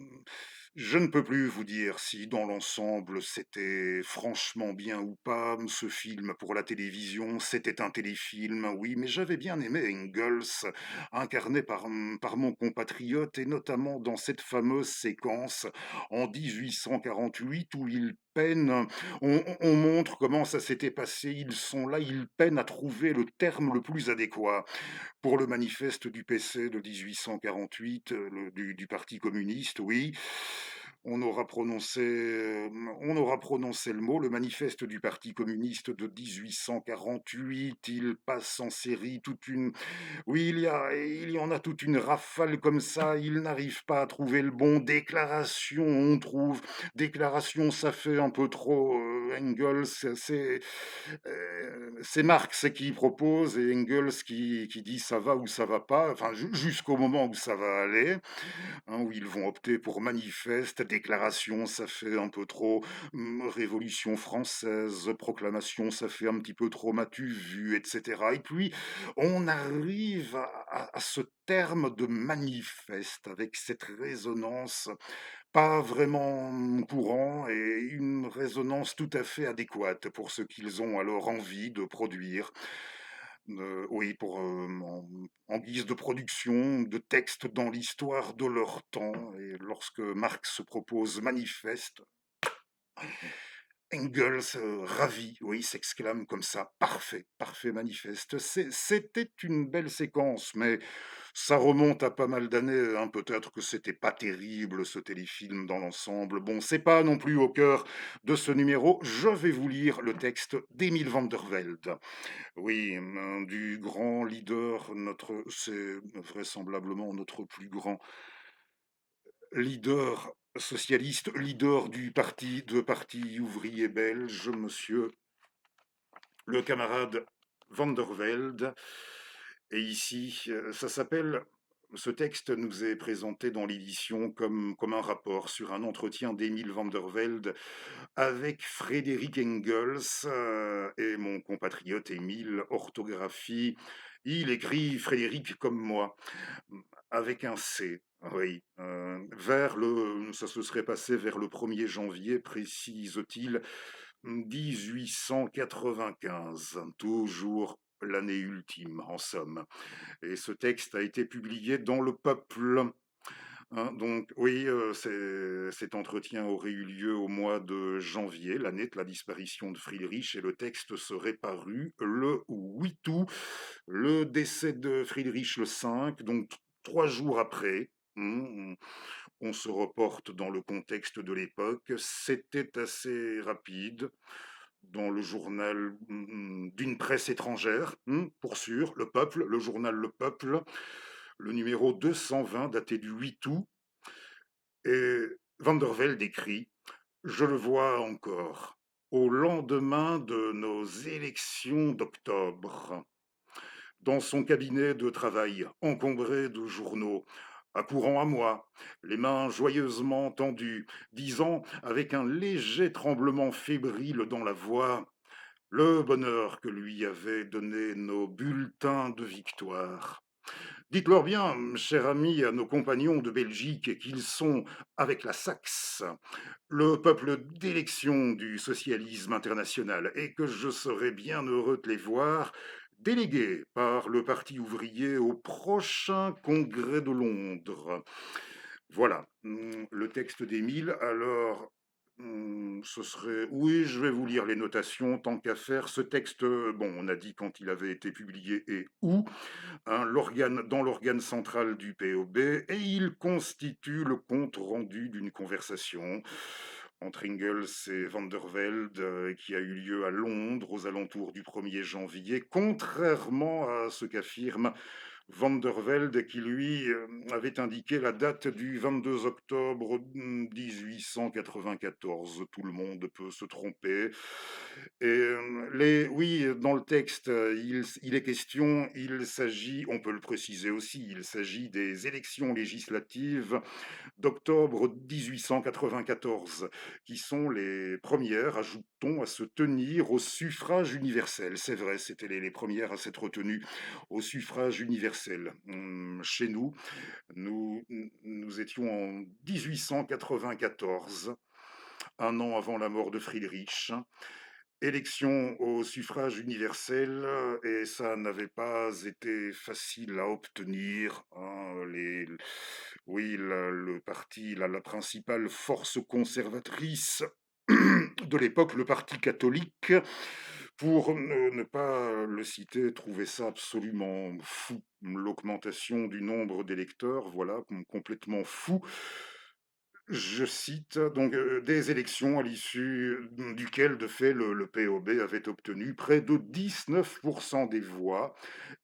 Je ne peux plus vous dire si dans l'ensemble c'était franchement bien ou pas, ce film pour la télévision. C'était un téléfilm, oui, mais j'avais bien aimé Engels, incarné par mon compatriote, et notamment dans cette fameuse séquence en 1848 où il peine, on montre comment ça s'était passé, ils sont là, ils peinent à trouver le terme le plus adéquat pour le manifeste du PC de 1848, du Parti communiste, oui. On aura prononcé, on aura prononcé le mot, le manifeste du Parti communiste de 1848. Il passe en série toute une, oui, il y en a toute une rafale comme ça. Il n'arrive pas à trouver le bon. Déclaration, on trouve. Déclaration, ça fait un peu trop. Engels, c'est Marx qui propose et Engels qui dit ça va ou ça va pas. Enfin, jusqu'au moment où ça va aller, hein, où ils vont opter pour manifeste. Déclaration, ça fait un peu trop. Révolution française, proclamation, ça fait un petit peu trop m'as-tu vu, etc. Et puis, on arrive à ce terme de manifeste avec cette résonance pas vraiment courant et une résonance tout à fait adéquate pour ce qu'ils ont alors envie de produire. Oui, pour, en guise de production de textes dans l'histoire de leur temps, et lorsque Marx propose manifeste, Engels, ravi, oui, s'exclame comme ça: «Parfait, parfait manifeste». C'était une belle séquence, mais ça remonte à pas mal d'années, hein. Peut-être que c'était pas terrible ce téléfilm dans l'ensemble. Bon, c'est pas non plus au cœur de ce numéro. Je vais vous lire le texte d'Emile van der Velde. Oui, du grand leader, c'est vraisemblablement notre plus grand leader socialiste, leader du parti ouvrier belge, monsieur le camarade Van der Velde. Et ici, ce texte nous est présenté dans l'édition comme un rapport sur un entretien d'Emile Van der Velde avec Frédéric Engels, et mon compatriote Émile, orthographie. Il écrit Frédéric comme moi, avec un C. Oui, ça se serait passé vers le 1er janvier, précise-t-il, 1895, toujours l'année ultime, en somme. Et ce texte a été publié dans Le Peuple. Hein, donc oui, cet entretien aurait eu lieu au mois de janvier, l'année de la disparition de Friedrich, et le texte serait paru le 8 août, le décès de Friedrich le 5, donc 3 jours après. On se reporte dans le contexte de l'époque. C'était assez rapide dans le journal d'une presse étrangère, pour sûr, Le Peuple, le journal Le Peuple, le numéro 220 daté du 8 août. Et Van der Velde écrit: «Je le vois encore, au lendemain de nos élections d'octobre, dans son cabinet de travail encombré de journaux, accourant à moi, les mains joyeusement tendues, disant avec un léger tremblement fébrile dans la voix le bonheur que lui avaient donné nos bulletins de victoire. Dites-leur bien, cher ami, à nos compagnons de Belgique, qu'ils sont, avec la Saxe, le peuple d'élection du socialisme international, et que je serais bien heureux de les voir délégués par le Parti ouvrier au prochain congrès de Londres.» Voilà, le texte d'Émile. Alors, ce serait... Oui, je vais vous lire les notations, tant qu'à faire. Ce texte, bon, on a dit quand il avait été publié et où, hein, dans l'organe central du POB, et il constitue le compte rendu d'une conversation entre Engels et Van der Velde, qui a eu lieu à Londres aux alentours du 1er janvier, contrairement à ce qu'affirme Van der Velde qui lui avait indiqué la date du 22 octobre 1894. Tout le monde peut se tromper. Et oui, dans le texte, il est question, il s'agit, on peut le préciser aussi, il s'agit des élections législatives d'octobre 1894, qui sont les premières, ajoute-t-on, à se tenir au suffrage universel. C'est vrai, c'était les premières à s'être tenues au suffrage universel. Chez nous, nous étions en 1894, un an avant la mort de Friedrich. Élection au suffrage universel, et ça n'avait pas été facile à obtenir, hein. Oui, le parti, la principale force conservatrice de l'époque, le parti catholique, pour ne pas le citer, trouvait ça absolument fou. L'augmentation du nombre d'électeurs, voilà, complètement fou. Je cite donc des élections à l'issue duquel, de fait, le POB avait obtenu près de 19% des voix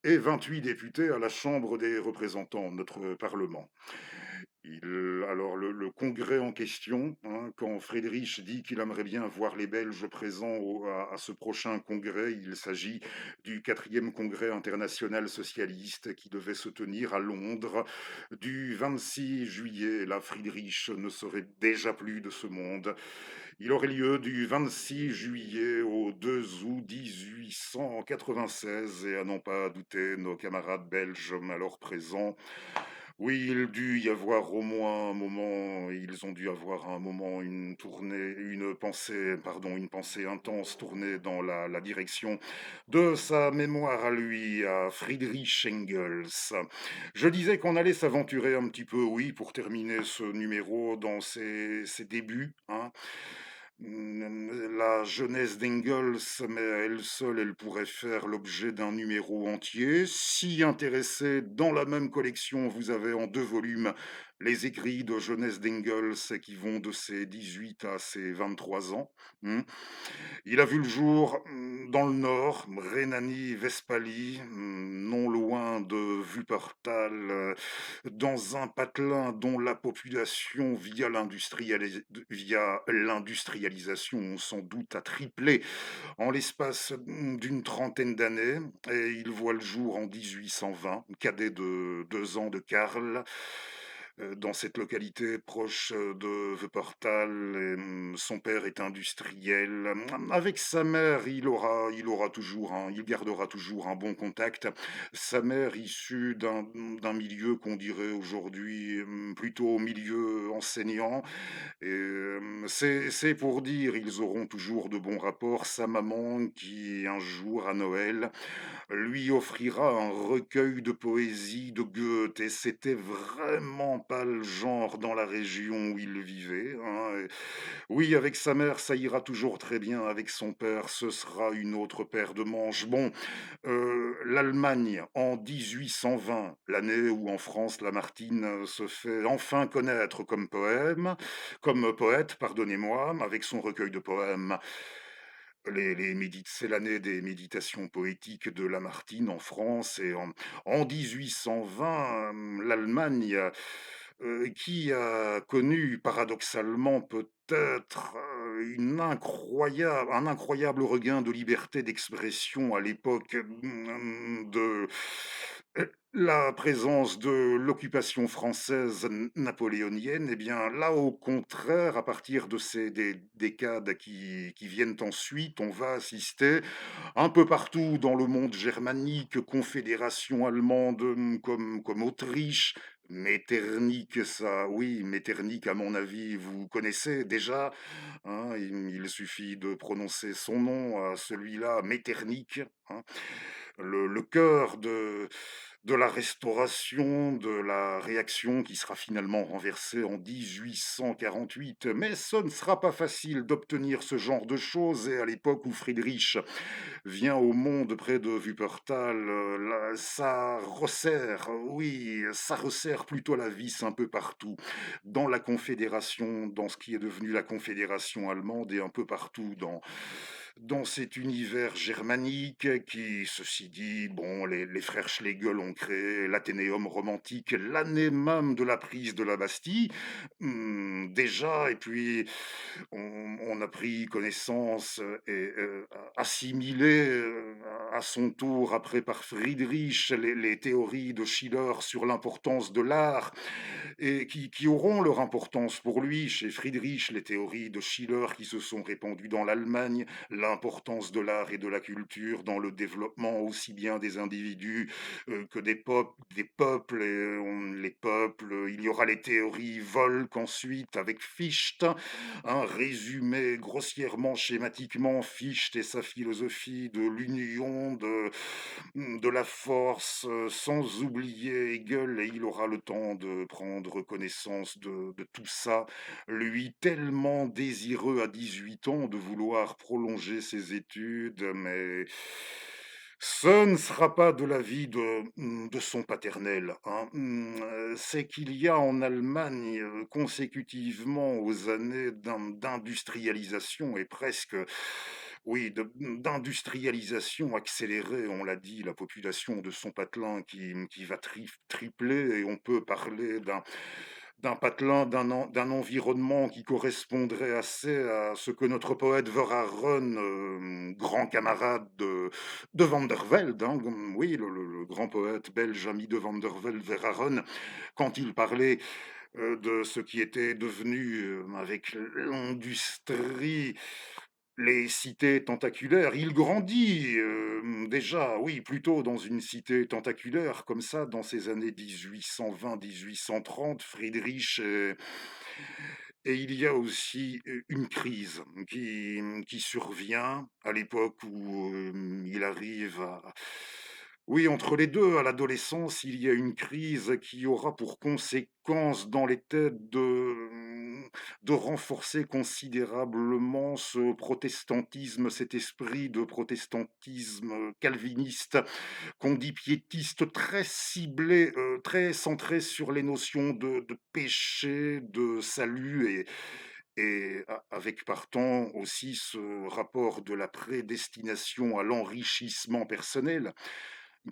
et 28 députés à la Chambre des représentants, notre Parlement. Alors le congrès en question, hein, quand Friedrich dit qu'il aimerait bien voir les Belges présents à ce prochain congrès, il s'agit du quatrième congrès international socialiste qui devait se tenir à Londres du 26 juillet. Là, Friedrich ne serait déjà plus de ce monde. Il aurait lieu du 26 juillet au 2 août 1896, et à n'en pas douter, nos camarades belges alors présents, oui, il dut y avoir au moins un moment, ils ont dû avoir un moment, une tournée, une pensée intense tournée dans la direction de sa mémoire à lui, à Friedrich Engels. Je disais qu'on allait s'aventurer un petit peu, oui, pour terminer ce numéro dans ses débuts, hein. La jeunesse d'Engels, mais à elle seule, elle pourrait faire l'objet d'un numéro entier. Si intéressé, dans la même collection, vous avez en 2 volumes les écrits de jeunesse d'Engels qui vont de ses 18 à ses 23 ans. Hmm. Il a vu le jour dans le nord, Rhénanie-Westphalie, non loin de Wuppertal, dans un patelin dont la population, via l'industrialisation, sans doute a triplé en l'espace d'une trentaine d'années. Et il voit le jour en 1820, cadet de 2 ans de Karl, dans cette localité proche de Wuppertal. Et, son père est industriel. Avec sa mère, il gardera toujours un bon contact. Sa mère, issue d'un milieu qu'on dirait aujourd'hui plutôt milieu enseignant. Et c'est pour dire, ils auront toujours de bons rapports. Sa maman, qui un jour à Noël lui offrira un recueil de poésie de Goethe, et c'était vraiment pas le genre dans la région où il vivait, hein. Et oui, avec sa mère, ça ira toujours très bien. Avec son père, ce sera une autre paire de manches. Bon, l'Allemagne en 1820, l'année où en France Lamartine se fait enfin connaître comme poète, pardonnez-moi, avec son recueil de poèmes. C'est l'année des méditations poétiques de Lamartine en France, et en 1820, l'Allemagne, qui a connu paradoxalement peut-être un incroyable regain de liberté d'expression à l'époque de la présence de l'occupation française napoléonienne. Eh bien, là, au contraire, à partir de ces des décades qui viennent ensuite, on va assister un peu partout dans le monde germanique, confédération allemande comme Autriche, Metternich, ça, oui, Metternich, à mon avis, vous connaissez déjà, hein, il suffit de prononcer son nom, celui-là, Metternich, hein, le cœur de la restauration, de la réaction qui sera finalement renversée en 1848. Mais ce ne sera pas facile d'obtenir ce genre de choses, et à l'époque où Friedrich vient au monde près de Wuppertal, ça resserre plutôt la vis un peu partout, dans la Confédération, dans ce qui est devenu la Confédération allemande, et un peu partout dans cet univers germanique qui, ceci dit, bon, les frères Schlegel ont créé l'Athénéum romantique l'année même de la prise de la Bastille, déjà, et puis on a pris connaissance et assimilé à son tour, après par Friedrich, les théories de Schiller sur l'importance de l'art et qui auront leur importance pour lui. Chez Friedrich, les théories de Schiller qui se sont répandues dans l'Allemagne, l'importance de l'art et de la culture dans le développement aussi bien des individus que des peuples. Et, les peuples, il y aura les théories Volk ensuite avec Fichte, un résumé grossièrement, schématiquement, Fichte et sa philosophie de l'union, de la force, sans oublier Hegel, et il aura le temps de prendre connaissance de tout ça, lui tellement désireux à 18 ans de vouloir prolonger ses études, mais ce ne sera pas de l'avis de son paternel, hein. C'est qu'il y a en Allemagne, consécutivement aux années d'industrialisation et presque, oui, d'industrialisation accélérée, on l'a dit, la population de son patelin qui va tripler, et on peut parler d'un patelin, d'un environnement qui correspondrait assez à ce que notre poète Verhaeren, grand camarade de Van der Velde, hein, oui, le grand poète belge ami de Van der Velde, Verhaeren, quand il parlait de ce qui était devenu, avec l'industrie, les cités tentaculaires. Il grandit déjà, oui, plutôt dans une cité tentaculaire, comme ça, dans ces années 1820-1830, Friedrich. Et il y a aussi une crise qui survient à l'époque où il arrive à... Oui, entre les deux, à l'adolescence, il y a une crise qui aura pour conséquence dans les têtes de renforcer considérablement ce protestantisme, cet esprit de protestantisme calviniste qu'on dit piétiste, très ciblé, très centré sur les notions de péché, de salut, et avec partant aussi ce rapport de la prédestination à l'enrichissement personnel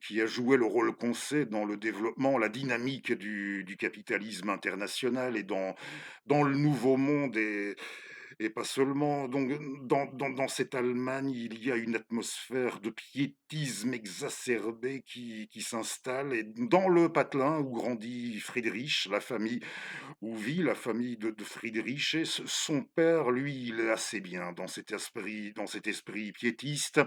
qui a joué le rôle qu'on sait dans le développement, la dynamique du capitalisme international et dans le nouveau monde. Et pas seulement. Donc, dans cette Allemagne, il y a une atmosphère de piétisme exacerbé qui s'installe. Et dans le patelin où grandit Friedrich, la famille où vit la famille de Friedrich, et son père, lui, il est assez bien dans cet esprit piétiste,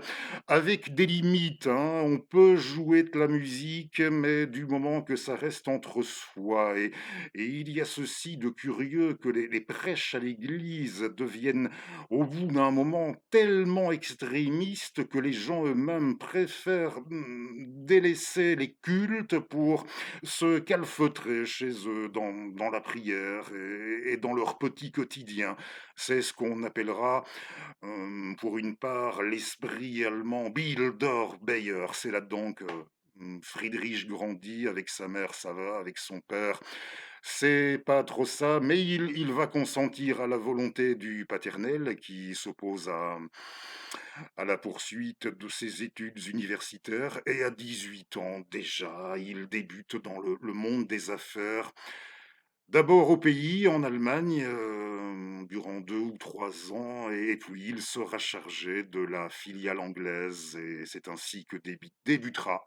avec des limites, hein. On peut jouer de la musique, mais du moment que ça reste entre soi. Et il y a ceci de curieux que les prêches à l'église deviennent, au bout d'un moment, tellement extrémistes que les gens eux-mêmes préfèrent délaisser les cultes pour se calfeutrer chez eux dans la prière et dans leur petit quotidien. C'est ce qu'on appellera, pour une part, l'esprit allemand Bilderberger. C'est là-dedans que Friedrich grandit, avec sa mère, ça va, avec son père. C'est pas trop ça, mais il va consentir à la volonté du paternel qui s'oppose à la poursuite de ses études universitaires. Et à 18 ans déjà, il débute dans le monde des affaires. D'abord au pays, en Allemagne, durant 2 ou 3 ans, et puis il sera chargé de la filiale anglaise, et c'est ainsi que débutera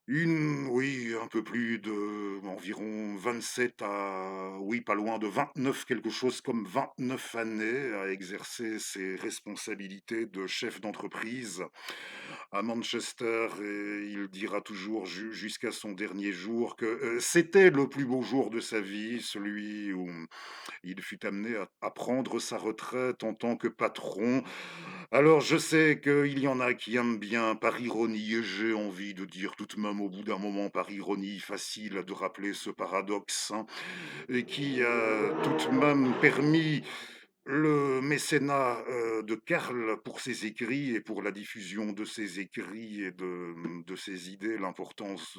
oui, un peu plus de environ 27 à, oui, pas loin de 29, quelque chose comme 29 années à exercer ses responsabilités de chef d'entreprise à Manchester, et il dira toujours jusqu'à son dernier jour que c'était le plus beau jour de sa vie, celui où il fut amené à prendre sa retraite en tant que patron. Alors je sais qu'il y en a qui aiment bien par ironie, et j'ai envie de dire tout de même au bout d'un moment par ironie, facile de rappeler ce paradoxe, hein, et qui a tout de même permis le mécénat de Karl pour ses écrits et pour la diffusion de ses écrits et de ses idées, l'importance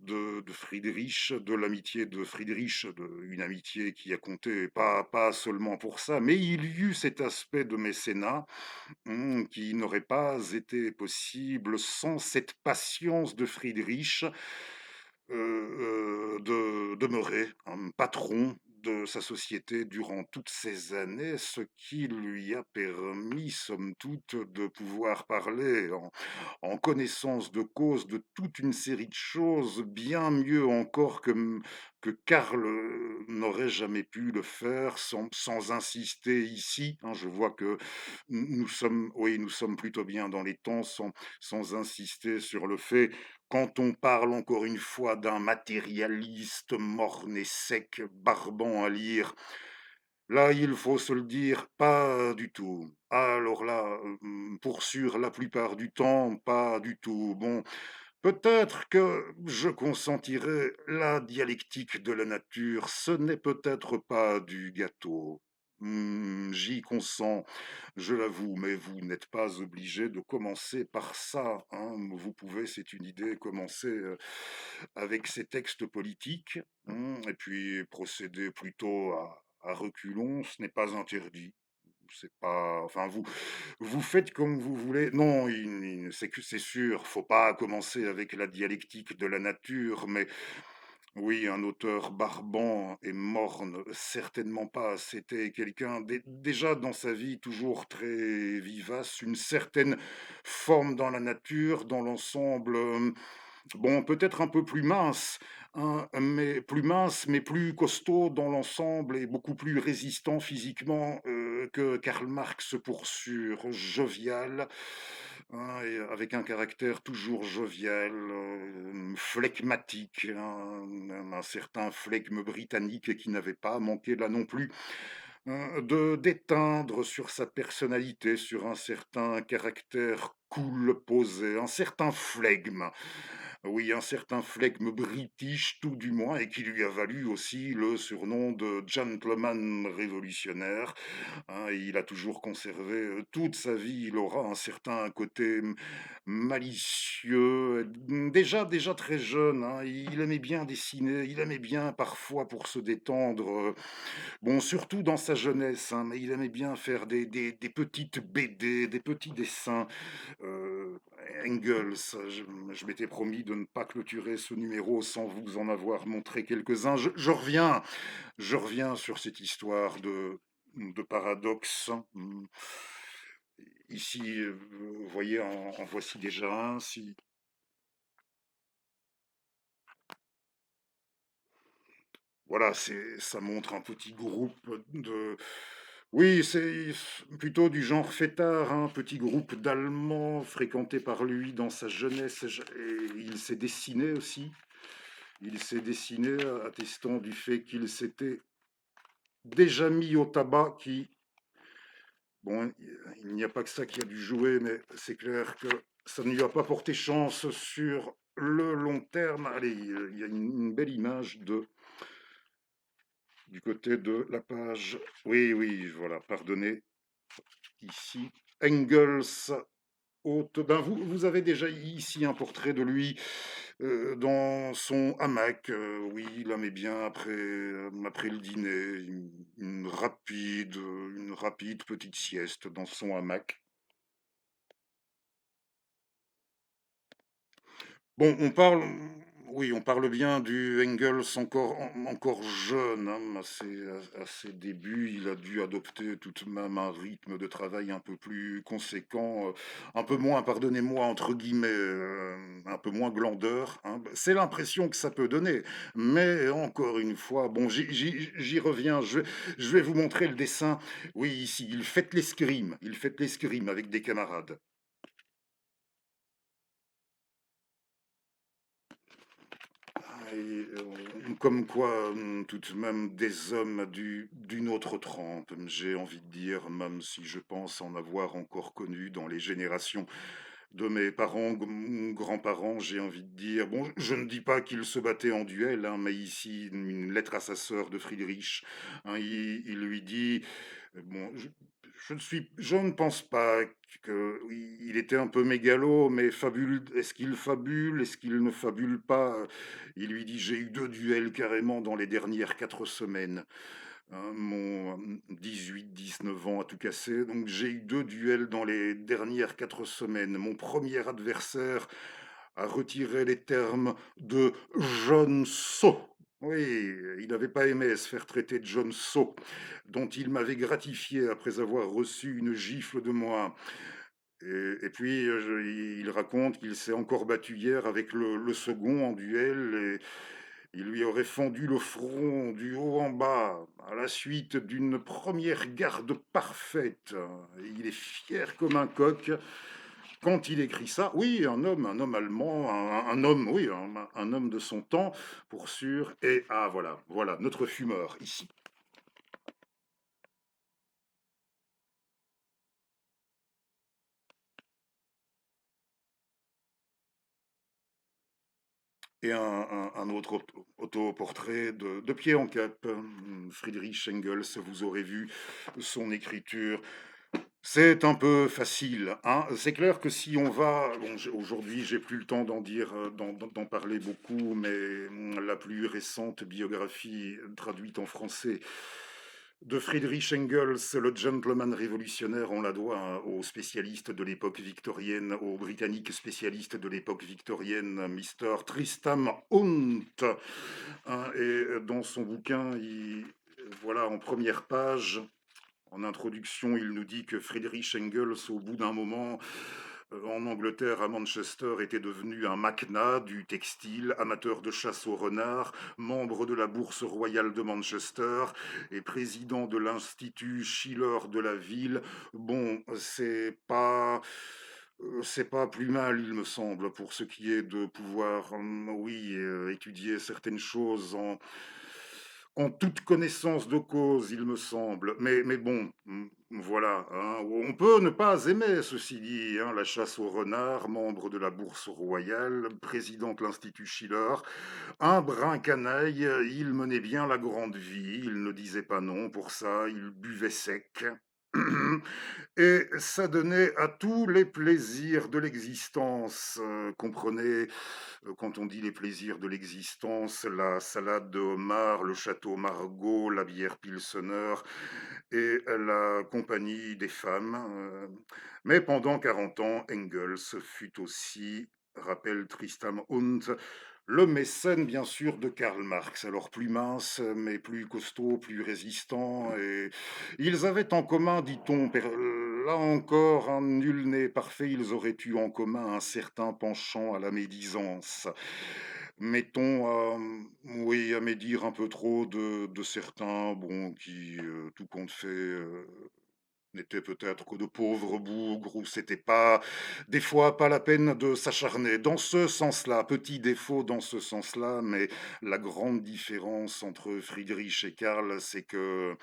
de Friedrich, de l'amitié de Friedrich, une amitié qui a compté pas seulement pour ça, mais il y eut cet aspect de mécénat qui n'aurait pas été possible sans cette patience de Friedrich de demeurer un patron de sa société durant toutes ces années, ce qui lui a permis, somme toute, de pouvoir parler en connaissance de cause de toute une série de choses, bien mieux encore que Karl n'aurait jamais pu le faire sans insister ici. Hein. Je vois que nous sommes, oui, nous sommes plutôt bien dans les temps, sans insister sur le fait, quand on parle encore une fois d'un matérialiste morne et sec, barbant à lire, là, il faut se le dire, pas du tout. Alors là, pour sûr, la plupart du temps, pas du tout. Bon, peut-être que je consentirai, la dialectique de la nature, ce n'est peut-être pas du gâteau. J'y consens, je l'avoue, mais vous n'êtes pas obligé de commencer par ça, hein. Vous pouvez, c'est une idée, commencer avec ces textes politiques, et puis procéder plutôt à reculons, ce n'est pas interdit. C'est pas, enfin, vous faites comme vous voulez. Non, c'est sûr, faut pas commencer avec la dialectique de la nature, mais oui, un auteur barbant et morne, certainement pas. C'était quelqu'un déjà dans sa vie toujours très vivace, une certaine forme dans la nature, dans l'ensemble. Bon, peut-être un peu plus mince, hein, mais plus costaud dans l'ensemble et beaucoup plus résistant physiquement que Karl Marx pour sûr, jovial, hein, et avec un caractère toujours jovial, flegmatique, hein, un certain flegme britannique qui n'avait pas manqué là non plus de d'éteindre sur sa personnalité, sur un certain caractère cool, posé, un certain flegme. Oui, un certain flegme british, tout du moins, et qui lui a valu aussi le surnom de gentleman révolutionnaire. Hein, et il a toujours conservé toute sa vie, il aura un certain côté malicieux, déjà très jeune, hein, il aimait bien dessiner, il aimait bien parfois pour se détendre, bon, surtout dans sa jeunesse, hein, mais il aimait bien faire des petites BD, des petits dessins. Euh, Engels, je m'étais promis de ne pas clôturer ce numéro sans vous en avoir montré quelques-uns. Je reviens sur cette histoire de paradoxe. Ici, vous voyez, en voici déjà un. Si, voilà, ça montre un petit groupe de... Oui, c'est plutôt du genre fêtard, un petit groupe d'Allemands fréquenté par lui dans sa jeunesse. Et il s'est dessiné aussi. Il s'est dessiné attestant du fait qu'il s'était déjà mis au tabac qui... Bon, il n'y a pas que ça qui a dû jouer, mais c'est clair que ça ne lui a pas porté chance sur le long terme. Allez, il y a une belle image du côté de la page. Oui, oui, voilà, pardonnez. Ici, Engels. Ben vous avez déjà ici un portrait de lui dans son hamac. Oui, il aimait bien après le dîner, une rapide petite sieste dans son hamac. Bon, oui, on parle bien du Engels encore jeune, hein, à ses débuts. Il a dû adopter tout de même un rythme de travail un peu plus conséquent, un peu moins, pardonnez-moi, entre guillemets, un peu moins glandeur, hein. C'est l'impression que ça peut donner. Mais encore une fois, bon, j'y reviens. Je vais vous montrer le dessin. Oui, ici, il fait l'escrime avec des camarades. Comme quoi, tout de même, des hommes d'une autre trempe, j'ai envie de dire, même si je pense en avoir encore connu dans les générations de mes parents, grands-parents, j'ai envie de dire. Bon, je ne dis pas qu'ils se battaient en duel, hein, mais ici, une lettre à sa sœur de Friedrich, hein, il lui dit, bon, Je ne pense pas qu'il était un peu mégalo, mais fabule, est-ce qu'il fabule, est-ce qu'il ne fabule pas? Il lui dit: «J'ai eu 2 duels carrément dans les dernières 4 semaines». Mon 18-19 ans à tout casser, donc j'ai eu 2 duels dans les dernières 4 semaines. Mon premier adversaire a retiré les termes de John So. Oui, il n'avait pas aimé se faire traiter de John So, dont il m'avait gratifié après avoir reçu une gifle de moi. Et puis, il raconte qu'il s'est encore battu hier avec le second en duel et il lui aurait fendu le front du haut en bas à la suite d'une première garde parfaite. Il est fier comme un coq. Quand il écrit ça, oui, un homme allemand, un homme, oui, un homme de son temps, pour sûr. Et ah voilà, voilà, notre fumeur ici. Et un autre autoportrait de pied en cap, Friedrich Engels, vous aurez vu son écriture. C'est un peu facile, hein. C'est clair que si on va, bon, aujourd'hui, j'ai plus le temps d'en dire, d'en parler beaucoup, mais la plus récente biographie traduite en français de Friedrich Engels, le gentleman révolutionnaire, on la doit hein, aux spécialistes de l'époque victorienne, aux Britanniques spécialistes de l'époque victorienne, Mr. Tristram Hunt. Hein, et dans son bouquin, voilà, en première page, en introduction, il nous dit que Friedrich Engels, au bout d'un moment, en Angleterre, à Manchester, était devenu un magnat du textile, amateur de chasse au renard, membre de la Bourse royale de Manchester et président de l'Institut Schiller de la ville. Bon, c'est pas plus mal, il me semble, pour ce qui est de pouvoir, oui, étudier certaines choses en toute connaissance de cause, il me semble. Mais bon, voilà. Hein. On peut ne pas aimer, ceci dit, hein, la chasse au renard, membre de la Bourse royale, président de l'Institut Schiller, un brin canaille, il menait bien la grande vie, il ne disait pas non pour ça, il buvait sec. Et ça donnait à tous les plaisirs de l'existence. Comprenez, quand on dit les plaisirs de l'existence, la salade de homard, le château Margaux, la bière Pilsener et la compagnie des femmes. Mais pendant 40 ans, Engels fut aussi, rappelle Tristam Hunt, le mécène, bien sûr, de Karl Marx, alors plus mince, mais plus costaud, plus résistant. Et ils avaient en commun, dit-on, là encore, un nul n'est parfait, ils auraient eu en commun un certain penchant à la médisance. Mettons, oui, à médire un peu trop de certains, bon, qui, tout compte fait, n'étaient peut-être que de pauvres bougres, ou c'était pas, des fois, pas la peine de s'acharner. Dans ce sens-là, petit défaut dans ce sens-là, mais la grande différence entre Friedrich et Karl, c'est que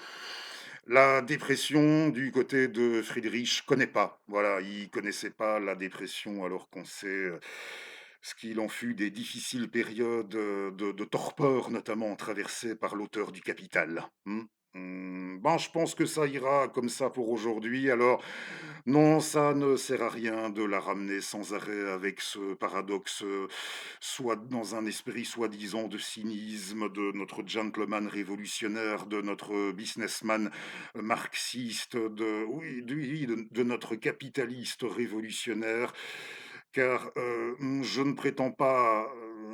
la dépression du côté de Friedrich connaît pas. Voilà, il connaissait pas la dépression alors qu'on sait ce qu'il en fut des difficiles périodes de torpeur, notamment traversées par l'auteur du Capital. Ben, je pense que ça ira comme ça pour aujourd'hui. Alors, non, ça ne sert à rien de la ramener sans arrêt avec ce paradoxe, soit dans un esprit soi-disant de cynisme de notre gentleman révolutionnaire, de notre businessman marxiste, oui, oui, de notre capitaliste révolutionnaire, car je ne prétends pas,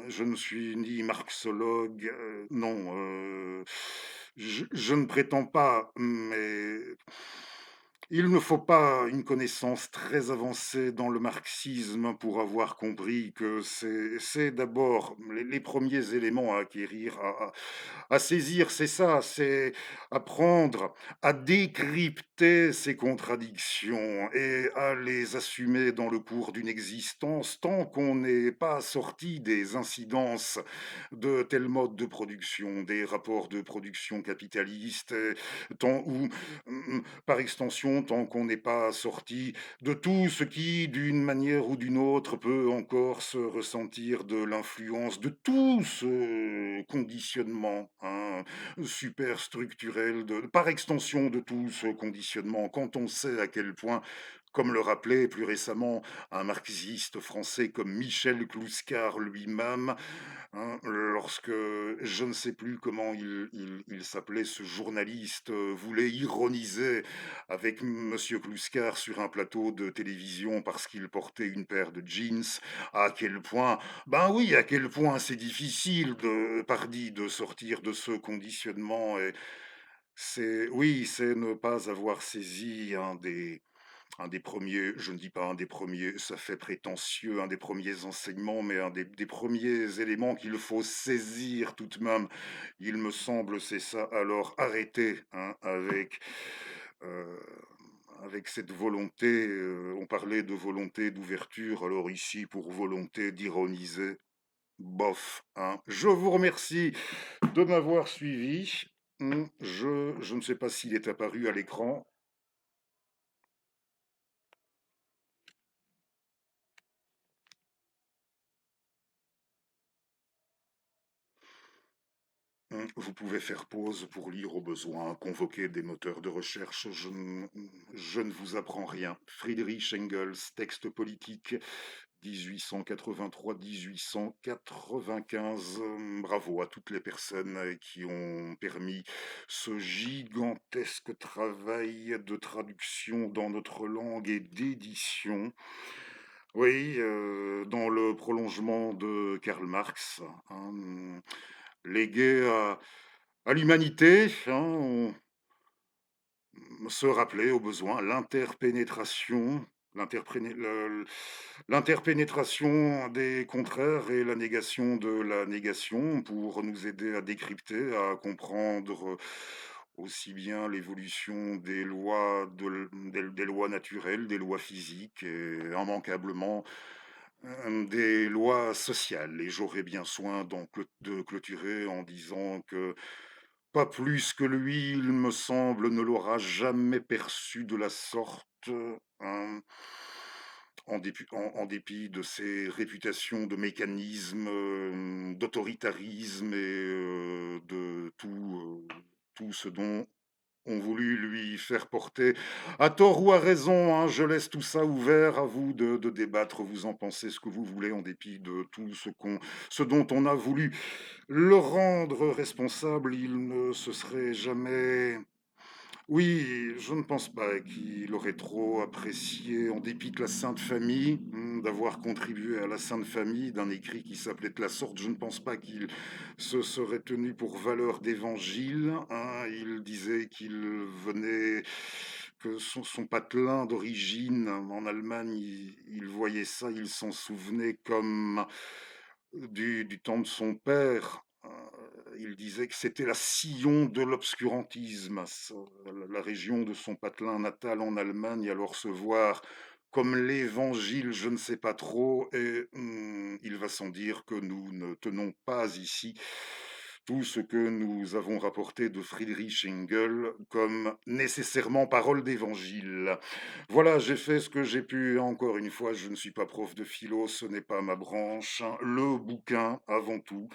je ne suis ni marxologue, non, je ne prétends pas, mais il ne faut pas une connaissance très avancée dans le marxisme pour avoir compris que c'est d'abord les premiers éléments à acquérir, à saisir, c'est ça, c'est apprendre à décrypter ces contradictions et à les assumer dans le cours d'une existence tant qu'on n'est pas sorti des incidences de tel mode de production, des rapports de production capitalistes, tant ou par extension, tant qu'on n'est pas sorti de tout ce qui, d'une manière ou d'une autre, peut encore se ressentir de l'influence de tout ce conditionnement, hein, super structurel, par extension de tout ce conditionnement, quand on sait à quel point, comme le rappelait plus récemment un marxiste français comme Michel Clouscar lui-même, hein, lorsque je ne sais plus comment il s'appelait, ce journaliste, voulait ironiser avec Monsieur Clouscar sur un plateau de télévision parce qu'il portait une paire de jeans, à quel point, ben oui, à quel point c'est difficile pardi, de sortir de ce conditionnement. Et oui, c'est ne pas avoir saisi un des premiers, je ne dis pas un des premiers, ça fait prétentieux, un des premiers enseignements, mais un des premiers éléments qu'il faut saisir tout de même, il me semble, c'est ça. Alors arrêtez, hein, euh, avec cette volonté, on parlait de volonté d'ouverture, alors ici, pour volonté d'ironiser, bof, hein. Je vous remercie de m'avoir suivi. Je ne sais pas s'il est apparu à l'écran. Vous pouvez faire pause pour lire au besoin, convoquer des moteurs de recherche. Je ne vous apprends rien. Friedrich Engels, texte politique, 1883-1895. Bravo à toutes les personnes qui ont permis ce gigantesque travail de traduction dans notre langue et d'édition. Oui, dans le prolongement de Karl Marx, hein, légué à l'humanité, hein, se rappeler au besoin l'interpénétration des contraires et la négation de la négation pour nous aider à décrypter, à comprendre aussi bien l'évolution des lois, des lois naturelles, des lois physiques et immanquablement des lois sociales. Et j'aurais bien soin de clôturer en disant que pas plus que lui, il me semble, ne l'aura jamais perçu de la sorte, hein, en dépit de ses réputations de mécanisme, d'autoritarisme et de tout ce dont ont voulu lui faire porter, à tort ou à raison, hein, je laisse tout ça ouvert à vous de débattre, vous en pensez ce que vous voulez, en dépit de tout ce dont on a voulu le rendre responsable, il ne se serait jamais... Oui, je ne pense pas qu'il aurait trop apprécié, en dépit de la Sainte Famille, d'avoir contribué à la Sainte Famille d'un écrit qui s'appelait de la sorte. Je ne pense pas qu'il se serait tenu pour valeur d'évangile, hein. Il disait qu'il venait, que son patelin d'origine en Allemagne, il voyait ça, il s'en souvenait comme du temps de son père. Il disait que c'était la sillon de l'obscurantisme, la région de son patelin natal en Allemagne, alors se voir comme l'évangile, je ne sais pas trop, et il va sans dire que nous ne tenons pas ici tout ce que nous avons rapporté de Friedrich Engels comme nécessairement parole d'évangile. Voilà, j'ai fait ce que j'ai pu. Encore une fois, je ne suis pas prof de philo, ce n'est pas ma branche, hein. Le bouquin, avant tout,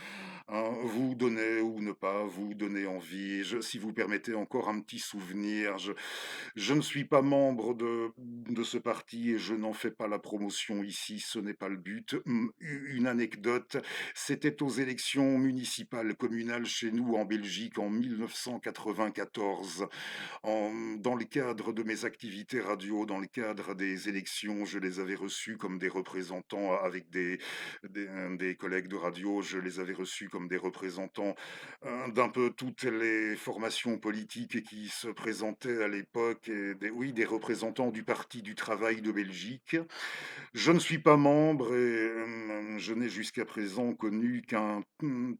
hein, vous donner ou ne pas vous donner envie. Si vous permettez encore un petit souvenir, je ne suis pas membre de ce parti et je n'en fais pas la promotion ici, ce n'est pas le but. Une anecdote, c'était aux élections municipales, communales chez nous en Belgique en 1994. Dans le cadre de mes activités radio, dans le cadre des élections, je les avais reçus comme des représentants avec des collègues de radio, je les avais reçus comme des représentants d'un peu toutes les formations politiques qui se présentaient à l'époque, et oui, des représentants du Parti du Travail de Belgique. Je ne suis pas membre et je n'ai jusqu'à présent connu qu'un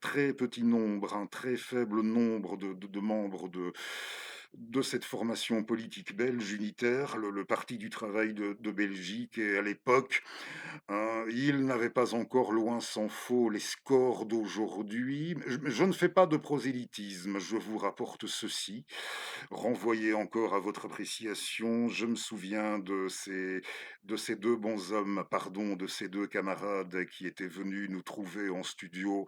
très petit nombre, un très faible nombre de membres de cette formation politique belge unitaire, le Parti du Travail de Belgique. Et à l'époque, il n'avait pas encore, loin s'en faut, les scores d'aujourd'hui. Je ne fais pas de prosélytisme, je vous rapporte ceci. Renvoyez encore à votre appréciation, je me souviens de ces deux bons hommes, pardon, de ces deux camarades qui étaient venus nous trouver en studio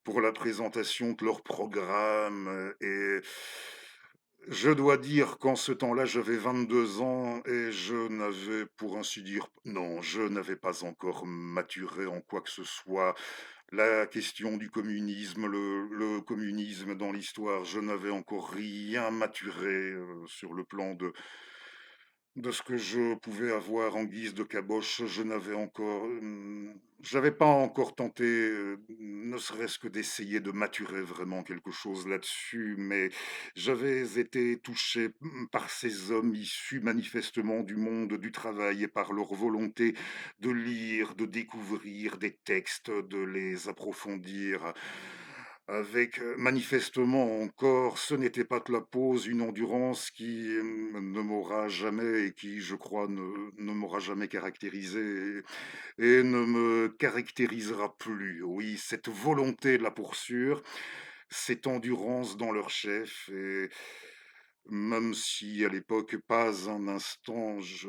pour la présentation de leur programme, et je dois dire qu'en ce temps-là, j'avais 22 ans et je n'avais, pour ainsi dire, non, je n'avais pas encore maturé en quoi que ce soit. La question du communisme, le communisme dans l'histoire, je n'avais encore rien maturé, sur le plan de ce que je pouvais avoir en guise de caboche. Je n'avais encore, j'avais pas encore tenté, ne serait-ce que d'essayer de maturer vraiment quelque chose là-dessus, mais j'avais été touché, par ces hommes issus manifestement du monde du travail et par leur volonté de lire, de découvrir des textes, de les approfondir. Avec, manifestement encore, ce n'était pas de la pose, une endurance qui, ne m'aura jamais et qui, je crois, ne m'aura jamais caractérisé et ne me caractérisera plus. Oui, cette volonté de la poursuivre, cette endurance dans leur chef, et même si à l'époque, pas un instant, je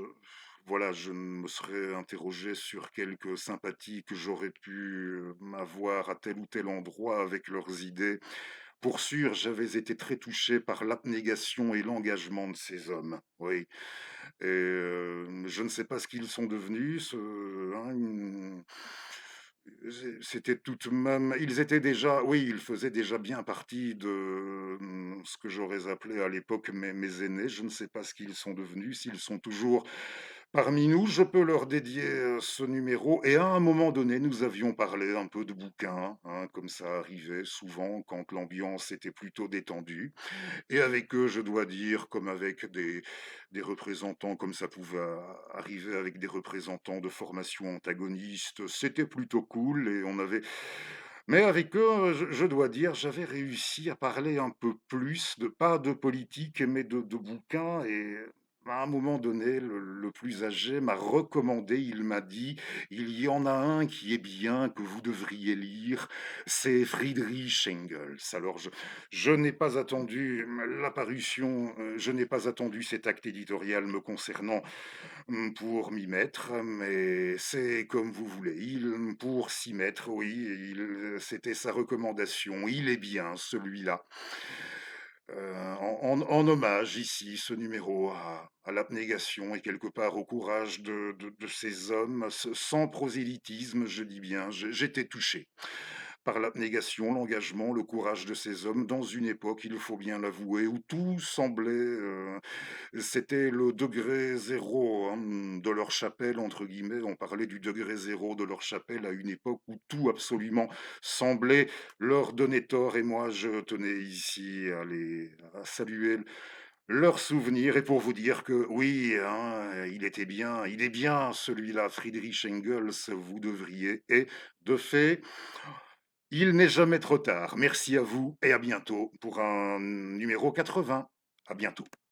ne me serais interrogé sur quelques sympathies que j'aurais pu, avoir à tel ou tel endroit avec leurs idées. Pour sûr, j'avais été très touché par l'abnégation et l'engagement de ces hommes, oui, et je ne sais pas ce qu'ils sont devenus, c'était tout de même, ils étaient déjà, oui, ils faisaient déjà bien partie de, ce que j'aurais appelé à l'époque mes aînés. Je ne sais pas ce qu'ils sont devenus, s'ils sont toujours parmi nous. Je peux leur dédier, ce numéro, et à un moment donné, nous avions parlé un peu de bouquins, hein, comme ça arrivait souvent quand l'ambiance était plutôt détendue. Et avec eux, je dois dire, comme avec des représentants, comme ça pouvait arriver avec des représentants de formations antagonistes, c'était plutôt cool et on avait, mais avec eux, je dois dire, j'avais réussi à parler un peu plus de, pas de politique, mais de bouquins, et à un moment donné, le plus âgé m'a recommandé, il m'a dit: «Il y en a un qui est bien, que vous devriez lire, c'est Friedrich Engels». Alors je n'ai pas attendu, la parution, je n'ai pas attendu cet acte éditorial me concernant, pour m'y mettre, mais c'est comme vous voulez. Pour s'y mettre, oui, c'était sa recommandation. Il est bien celui-là. En hommage ici, ce numéro à l'abnégation et quelque part au courage de ces hommes, sans prosélytisme, je dis bien. J'étais touché par l'abnégation, l'engagement, le courage de ces hommes dans une époque, il faut bien l'avouer, où tout semblait, c'était le degré zéro, hein, de leur chapelle, entre guillemets. On parlait du degré zéro de leur chapelle à une époque où tout absolument semblait leur donner tort, et moi je tenais ici à saluer leurs souvenirs, et pour vous dire que oui, hein, il est bien celui-là, Friedrich Engels, vous devriez, et de fait, il n'est jamais trop tard. Merci à vous et à bientôt pour un numéro 80. À bientôt.